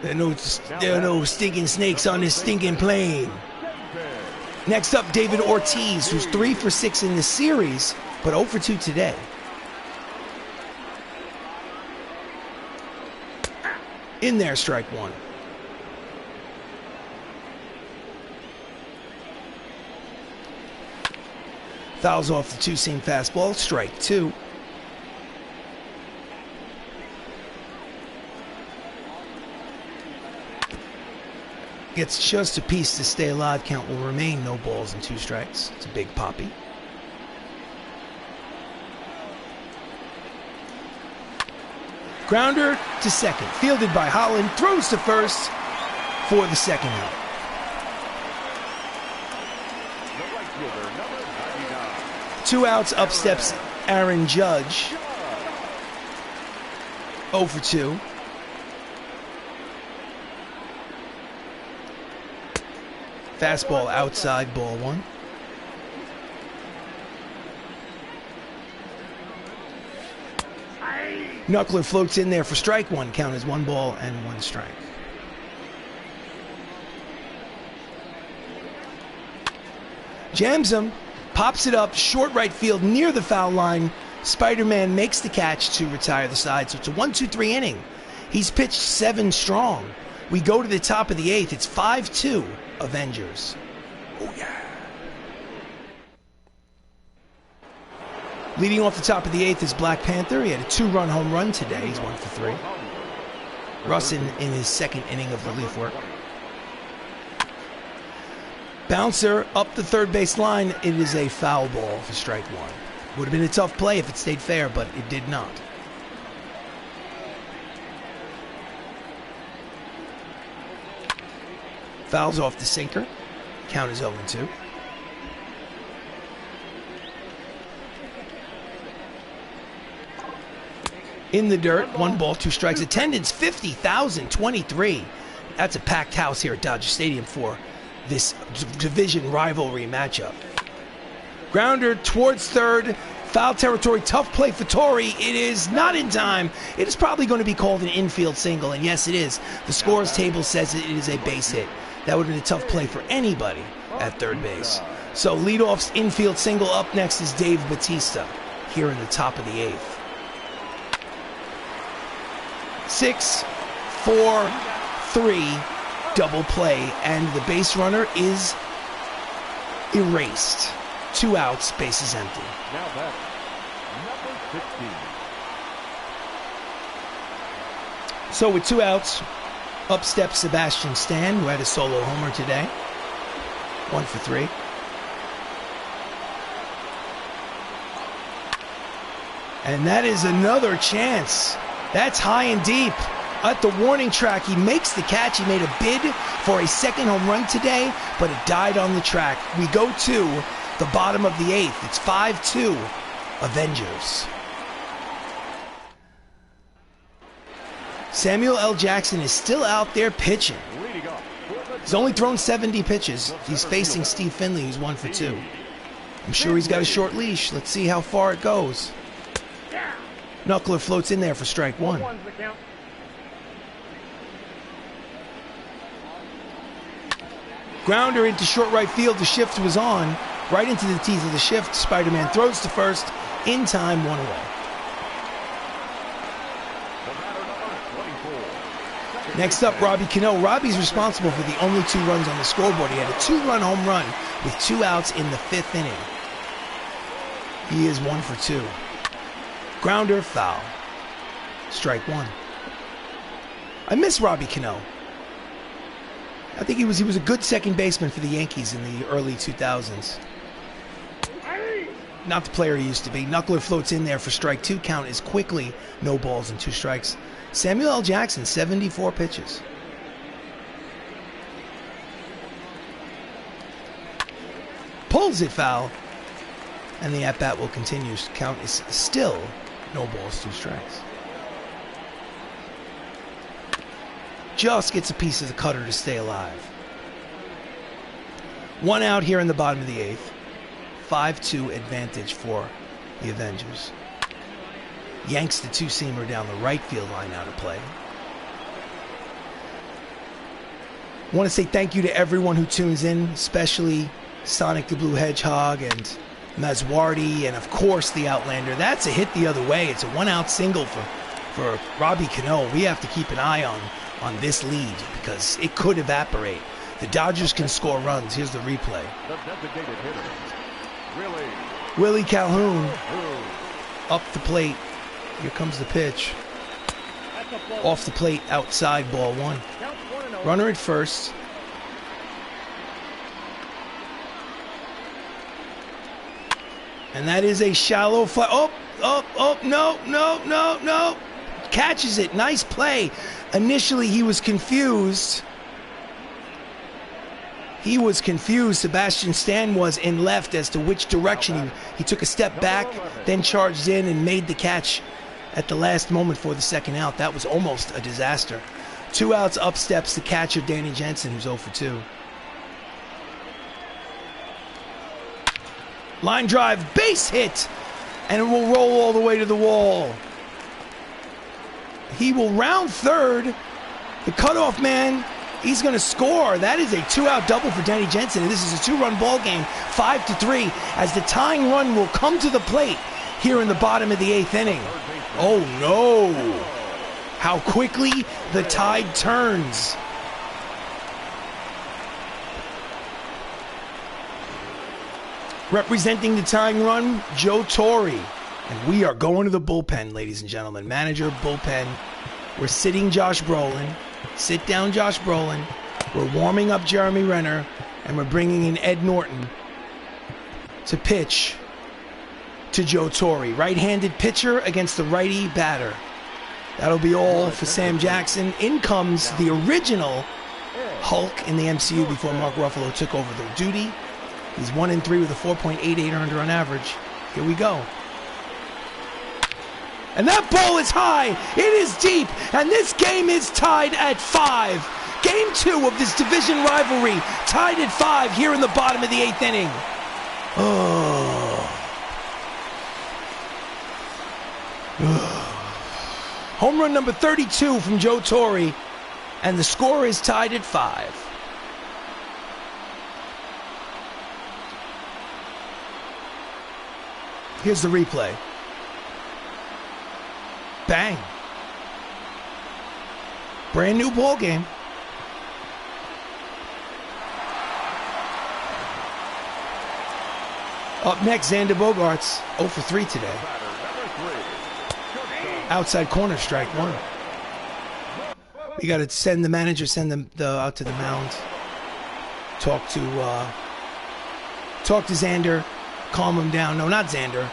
There are no stinking snakes on this stinking plane. Next up, David Ortiz, who's 3 for 6 in the series, but 0 for 2 today. In there, strike 1. Fouls off the 2-seam fastball, strike 2. Gets just a piece to stay alive. Count will remain no balls and 2 strikes. It's a big poppy. Grounder to second, fielded by Holland, throws to first for the 2nd out. The right fielder, number 99. 2 outs, up steps Aaron Judge. 0 for 2. Fastball outside, ball 1. Knuckler floats in there for strike 1. Count is 1 ball and 1 strike. Jams him, pops it up, short right field near the foul line. Spider-Man makes the catch to retire the side. So it's a 1-2-3 inning. He's pitched 7 strong. We go to the top of the 8th. It's 5-2 Avengers. Oh, yeah. Leading off the top of the 8th is Black Panther. He had a 2-run home run today. He's 1 for 3. Russ in his 2nd inning of relief work. Bouncer up the third base line. It is a foul ball for strike 1. Would have been a tough play if it stayed fair, but it did not. Fouls off the sinker. Count is 0-2. In the dirt, 1 ball, 2 strikes. Attendance 50,023. That's a packed house here at Dodger Stadium for this division rivalry matchup. Grounder towards third. Foul territory, tough play for Torrey. It is not in time. It is probably going to be called an infield single, and yes, it is. The scores table says it is a base hit. That would have been a tough play for anybody at third base. So leadoff's infield single. Up next is Dave Bautista here in the top of the 8th. 6, 4, 3, double play, and the base runner is erased. 2 outs, bases empty. Now that's number 16. So with 2 outs, up steps Sebastian Stan, who had a solo homer today. 1 for 3. And that is another chance. That's high and deep. At the warning track, he makes the catch. He made a bid for a 2nd home run today, but it died on the track. We go to the bottom of the 8th. It's 5-2 Avengers. Samuel L. Jackson is still out there pitching. Leading off. He's only thrown 70 pitches. He's facing Steve Finley, who's 1 for 2. I'm sure he's got a short leash. Let's see how far it goes. Knuckler floats in there for strike 1. Grounder into short right field. The shift was on. Right into the teeth of the shift. Spider-Man throws to first. In time, 1 away. Next up, Robbie Cano. Robbie's responsible for the only 2 runs on the scoreboard. He had a 2-run home run with 2 outs in the 5th inning. He is 1 for 2. Grounder, foul. Strike 1. I miss Robbie Cano. I think he was a good second baseman for the Yankees in the early 2000s. Not the player he used to be. Knuckler floats in there for strike 2. Count is quickly no balls and 2 strikes. Samuel L. Jackson, 74 pitches. Pulls it foul. And the at-bat will continue. Count is still no balls, 2 strikes. Just gets a piece of the cutter to stay alive. 1 out here in the bottom of the 8th. 5-2 advantage for the Avengers. Yanks the 2-seamer down the right field line out of play. I want to say thank you to everyone who tunes in, especially Sonic the Blue Hedgehog and Mazwardi, and of course the Outlander. That's a hit the other way. It's a 1-out single for Robbie Cano. We have to keep an eye on this lead because it could evaporate. The Dodgers can score runs. Here's the replay. The designated hitter. Willie Calhoun up the plate. Here comes the pitch. Off the plate, outside, ball 1. Runner at first. And that is a shallow fly. No. Catches it. Nice play. Initially, he was confused. Sebastian Stan was in left as to which direction. He took a step back, then charged in and made the catch at the last moment for the 2nd out. That was almost a disaster. 2 outs, up steps the catcher, Danny Jensen, who's 0 for 2. Line drive, base hit, and it will roll all the way to the wall. He will round third. The cutoff man, he's going to score. That is a 2-out double for Danny Jensen, and this is a 2-run ball game, 5-3, as the tying run will come to the plate here in the bottom of the 8th inning. Oh no! How quickly the tide turns. Representing the tying run, Joe Torre. And we are going to the bullpen, ladies and gentlemen. Manager, bullpen. We're sitting Josh Brolin. Sit down, Josh Brolin. We're warming up Jeremy Renner. And we're bringing in Ed Norton to pitch to Joe Torre. Right-handed pitcher against the righty batter. That'll be all for Sam Jackson. In comes the original Hulk in the MCU before Mark Ruffalo took over the duty. He's 1-3 with a 4.88 earned run average. Here we go. And that ball is high. It is deep. And this game is tied at 5. Game 2 of this division rivalry. Tied at 5 here in the bottom of the 8th inning. Home run number 32 from Joe Torre. And the score is tied at 5. Here's the replay. Bang. Brand new ball game. Up next, Xander Bogaerts, 0 for 3 today. Outside corner, strike 1. We got to send the manager, send them out to the mound. Talk to Xander. Calm him down. No, not Xander.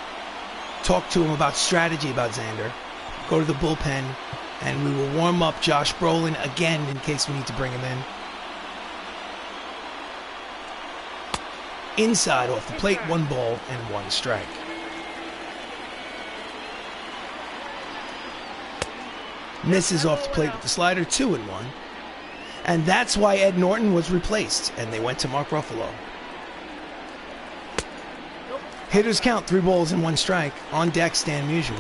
Talk to him about strategy about Xander. Go to the bullpen, and we will warm up Josh Brolin again in case we need to bring him in. Inside off the plate, 1 ball and 1 strike. Misses off the plate with the slider, 2-1. And that's why Ed Norton was replaced, and they went to Mark Ruffalo. Hitters count, 3 balls and 1 strike. On deck, Stan Musial.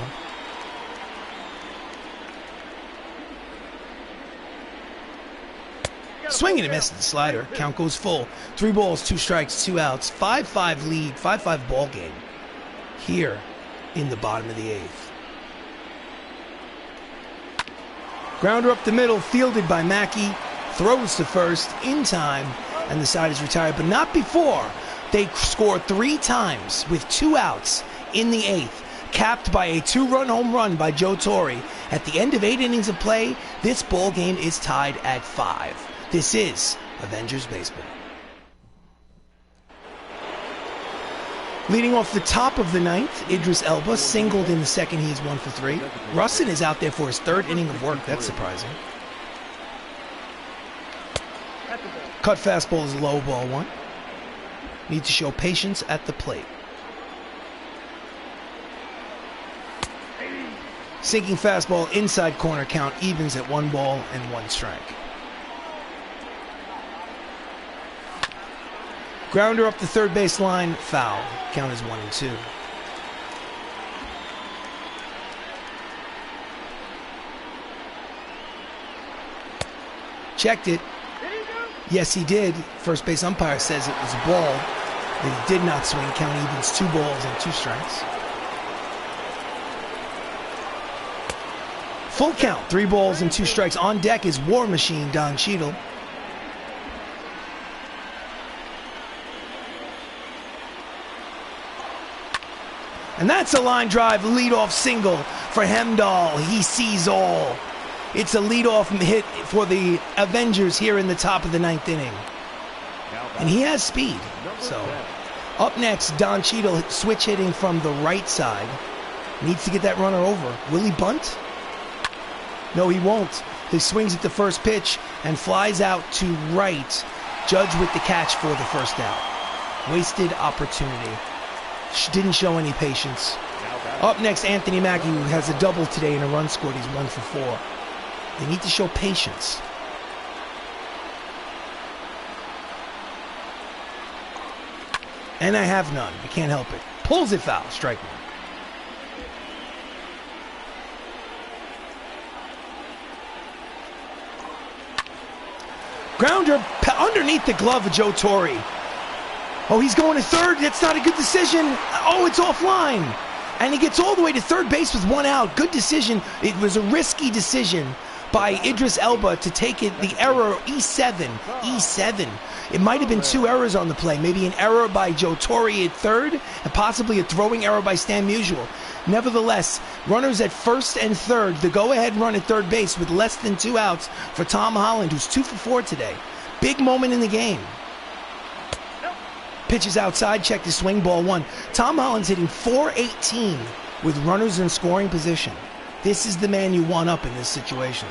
Swing and a miss at the slider. Count goes full. 3 balls, 2 strikes, 2 outs. 5-5 lead, 5-5 ball game here in the bottom of the 8th. Grounder up the middle, fielded by Mackey. Throws to first in time, and the side is retired, but not before. They score 3 times with 2 outs in the 8th, capped by a 2-run home run by Joe Torre. At the end of 8 innings of play, this ball game is tied at 5. This is Avengers Baseball. Leading off the top of the 9th, Idris Elba singled in the second. He is 1 for 3. Russin is out there for his 3rd inning of work. That's surprising. Cut fastball is low, ball 1. Need to show patience at the plate. Sinking fastball inside corner, count evens at 1 ball and 1 strike. Grounder up the third base line, foul. Count is 1-2. Checked it. Yes, he did. First base umpire says it was a ball. That he did not swing. Count evens, 2 balls and 2 strikes. Full count, 3 balls and 2 strikes. On deck is War Machine Don Cheadle. And that's a line drive leadoff single for Hemdahl. He sees all. It's a leadoff hit for the Avengers here in the top of the 9th inning. And he has speed. So up next, Don Cheadle switch hitting from the right side. Needs to get that runner over. Will he bunt? No, he won't. He swings at the first pitch and flies out to right. Judge with the catch for the first out. Wasted opportunity. Didn't show any patience. Up next, Anthony Mackie, who has a double today and a run scored. He's 1 for 4. They need to show patience. And I have none. I can't help it. Pulls it foul. Strike 1. Grounder underneath the glove of Joe Torre. Oh, he's going to third. That's not a good decision. Oh, it's offline. And he gets all the way to third base with 1 out. Good decision. It was a risky decision by Idris Elba to take it. The error, E7. It might have been 2 errors on the play. Maybe an error by Joe Torre at third and possibly a throwing error by Stan Musial. Nevertheless, runners at first and third. The go-ahead run at third base with less than 2 outs for Tom Holland, who's 2 for 4 today. Big moment in the game. Pitches outside, check the swing, ball 1. Tom Holland's hitting .418 with runners in scoring position. This is the man you want up in this situation.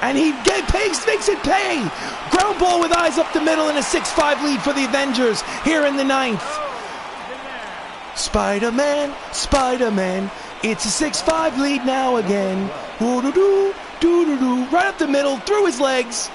And he makes it pay. Ground ball with eyes up the middle and a 6-5 lead for the Avengers here in the 9th. Spider-Man, Spider-Man, it's a 6-5 lead now again. Doo-doo-doo, doo-doo-doo, right up the middle, through his legs.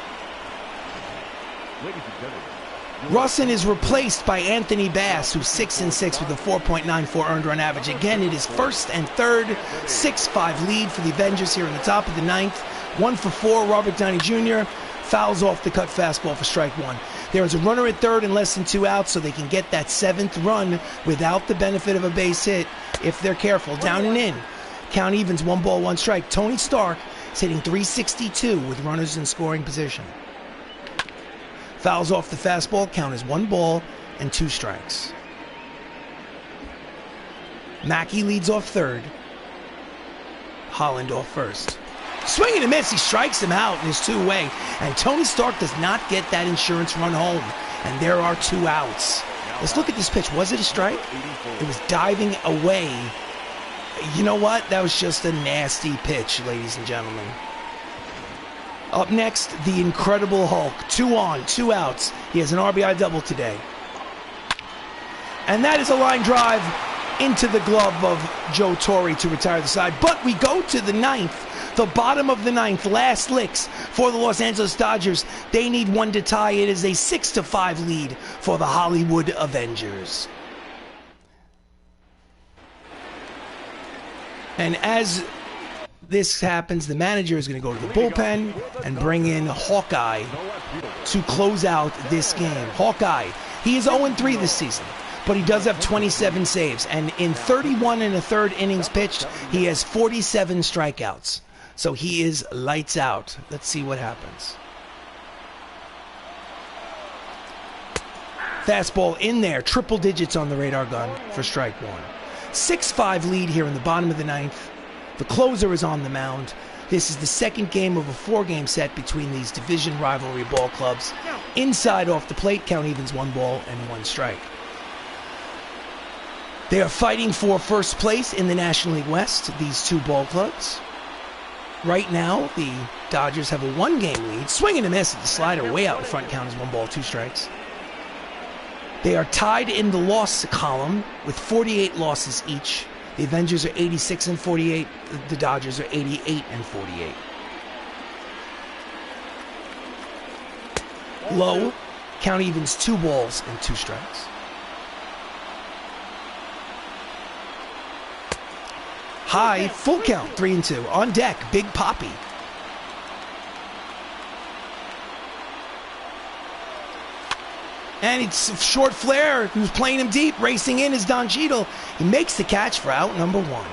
Russin is replaced by Anthony Bass, who's 6-6 with a 4.94 earned run average. Again, it is first and third, 6-5 lead for the Avengers here in the top of the 9th. 1 for 4, Robert Downey Jr. fouls off the cut fastball for strike 1. There is a runner at third and less than 2 outs, so they can get that 7th run without the benefit of a base hit if they're careful. Down and in. Count evens, 1 ball, 1 strike. Tony Stark is hitting .362 with runners in scoring position. Fouls off the fastball, count is 1 ball and 2 strikes. Mackey leads off third. Holland off first. Swing and a miss, he strikes him out in his 2-way. And Tony Stark does not get that insurance run home. And there are 2 outs. Let's look at this pitch. Was it a strike? It was diving away. You know what? That was just a nasty pitch, ladies and gentlemen. Up next, the Incredible Hulk. 2 on, 2 outs. He has an RBI double today. And that is a line drive into the glove of Joe Torre to retire the side. But we go to the ninth, the bottom of the ninth, last licks for the Los Angeles Dodgers. They need one to tie. It is a 6-5 lead for the Hollywood Avengers. And as this happens, the manager is going to go to the bullpen and bring in Hawkeye to close out this game. Hawkeye, he is 0-3 this season, but he does have 27 saves. And in 31 1/3 innings pitched, he has 47 strikeouts. So he is lights out. Let's see what happens. Fastball in there, triple digits on the radar gun for strike one. 6-5 lead here in the bottom of the ninth. The closer is on the mound. This is the second game of a 4-game set between these division rivalry ball clubs. Inside off the plate, count evens 1 ball and 1 strike. They are fighting for first place in the National League West, these two ball clubs. Right now, the Dodgers have a 1-game lead. Swing and a miss at the slider, way out in front, count as 1 ball, 2 strikes. They are tied in the loss column with 48 losses each. The Avengers are 86-48. The Dodgers are 88-48. Low, count evens 2 balls and 2 strikes. High, full count, 3-2. On deck, Big Papi. And it's a short flare, who's playing him deep. Racing in is Don Cheadle. He makes the catch for out number 1.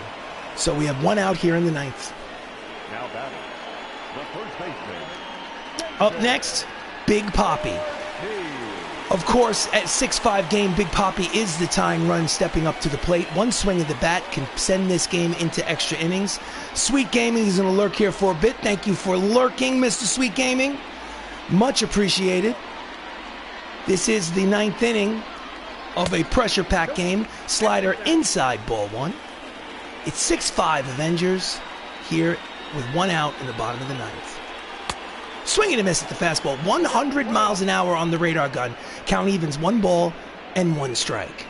So we have 1 out here in the ninth. Now batting, the first baseman. Up next, Big Papi. Of course, at 6-5 game, Big Papi is the tying run stepping up to the plate. 1 swing of the bat can send this game into extra innings. Sweet Gaming is going to lurk here for a bit. Thank you for lurking, Mr. Sweet Gaming. Much appreciated. This is the 9th inning of a pressure pack game. Slider inside, ball 1. It's 6-5 Avengers here with 1 out in the bottom of the ninth. Swing and a miss at the fastball. 100 miles an hour on the radar gun. Count evens 1 ball and 1 strike.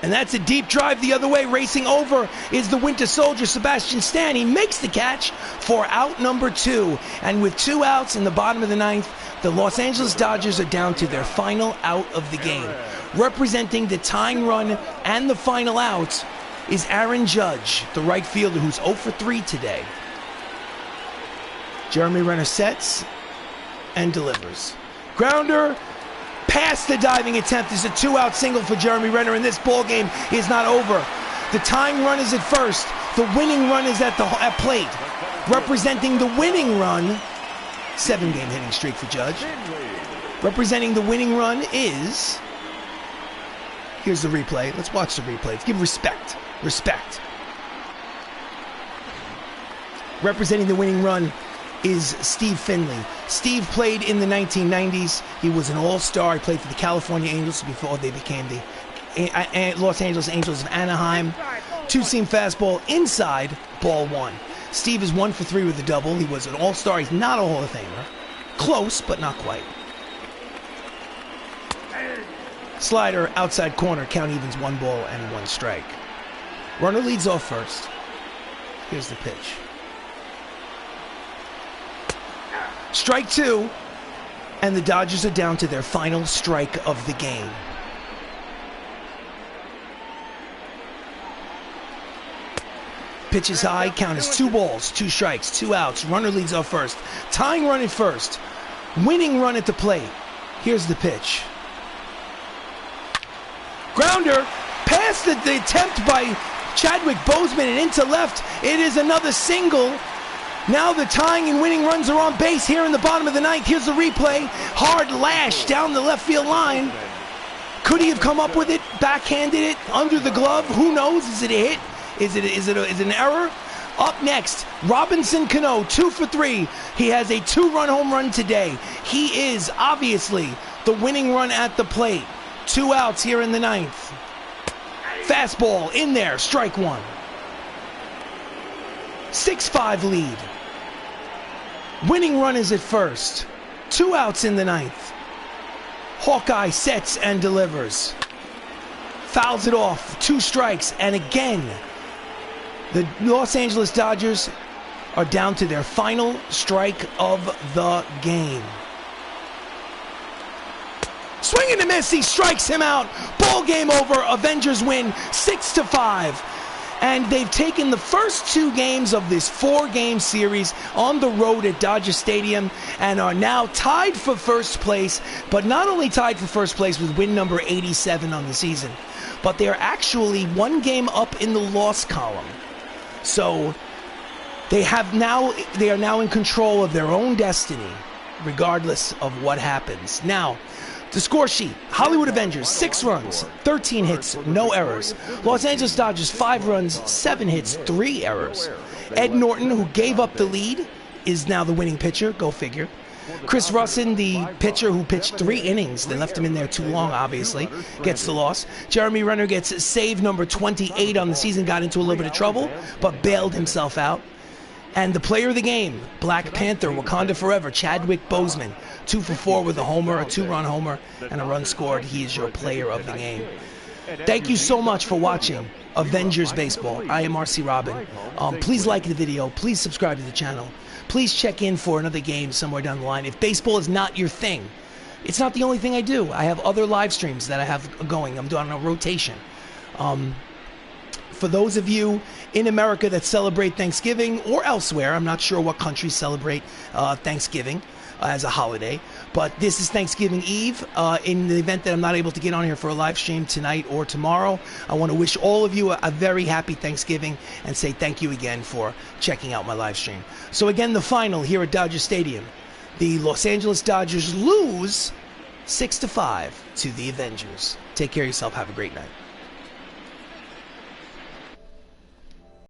And that's a deep drive the other way. Racing over is the Winter Soldier, Sebastian Stan. He makes the catch for out number 2. And with 2 outs in the bottom of the ninth, the Los Angeles Dodgers are down to their final out of the game. Representing the tying run and the final out is Aaron Judge, the right fielder, who's 0 for 3 today. Jeremy Renner sets and delivers. Grounder. Past the diving attempt is a 2-out single for Jeremy Renner, and this ball game is not over. The tying run is at first. The winning run is at plate. Representing the winning run, 7-game hitting streak for Judge. Representing the winning run is... Here's the replay. Let's watch the replay. Let's give respect. Respect. Representing the winning run is Steve Finley. Steve played in the 1990s. He was an all-star. He played for the California Angels before they became the Los Angeles Angels of Anaheim. 2-seam fastball inside, ball 1. Steve is 1 for 3 with a double. He was an all-star. He's not a Hall of Famer. Close, but not quite. Slider, outside corner, count evens 1 ball and 1 strike. Runner leads off first. Here's the pitch. Strike 2, and the Dodgers are down to their final strike of the game. Pitch is high, count is 2 balls, 2 strikes, 2 outs. Runner leads off first. Tying run at first. Winning run at the plate. Here's the pitch. Grounder, past the attempt by Chadwick Boseman and into left. It is another single. Now the tying and winning runs are on base here in the bottom of the ninth. Here's the replay. Hard lash down the left field line. Could he have come up with it, backhanded it, under the glove? Who knows? Is it a hit? Is it an error? Up next, Robinson Cano, 2 for 3. He has a 2-run home run today. He is obviously the winning run at the plate. 2 outs here in the ninth. Fastball in there, strike 1. 6-5 lead. Winning run is at first. 2 outs in the ninth. Hawkeye sets and delivers. Fouls it off. 2 strikes. And again, the Los Angeles Dodgers are down to their final strike of the game. Swing and a miss. He strikes him out. Ball game over. Avengers win 6-5. And they've taken the first 2 games of this 4-game series on the road at Dodger Stadium and are now tied for first place, but not only tied for first place with win number 87 on the season, but they are actually 1 game up in the loss column. So they are now in control of their own destiny, regardless of what happens. Now, the score sheet: Hollywood Avengers 6 runs, 13 hits, no errors. Los Angeles Dodgers 5 runs, 7 hits, 3 errors. Ed Norton, who gave up the lead, is now the winning pitcher. Go figure. Chris Russin, the pitcher who pitched 3 innings, they left him in there too long, obviously, gets the loss. Jeremy Renner gets save number 28 on the season, got into a little bit of trouble, but bailed himself out. And the player of the game, Black Panther, Wakanda Forever, Chadwick Boseman, 2 for 4 with a homer, a 2-run homer, and a run scored. He is your player of the game. Thank you so much for watching Avengers Baseball. I am RC Robbin. Please like the video. Please subscribe to the channel. Please check in for another game somewhere down the line. If baseball is not your thing, it's not the only thing I do. I have other live streams that I have going. I'm doing a rotation. For those of you in America that celebrate Thanksgiving or elsewhere, I'm not sure what countries celebrate Thanksgiving as a holiday, but this is Thanksgiving Eve. In the event that I'm not able to get on here for a live stream tonight or tomorrow, I want to wish all of you a very happy Thanksgiving and say thank you again for checking out my live stream. So again, the final here at Dodger Stadium. The Los Angeles Dodgers lose 6-5 to the Avengers. Take care of yourself. Have a great night.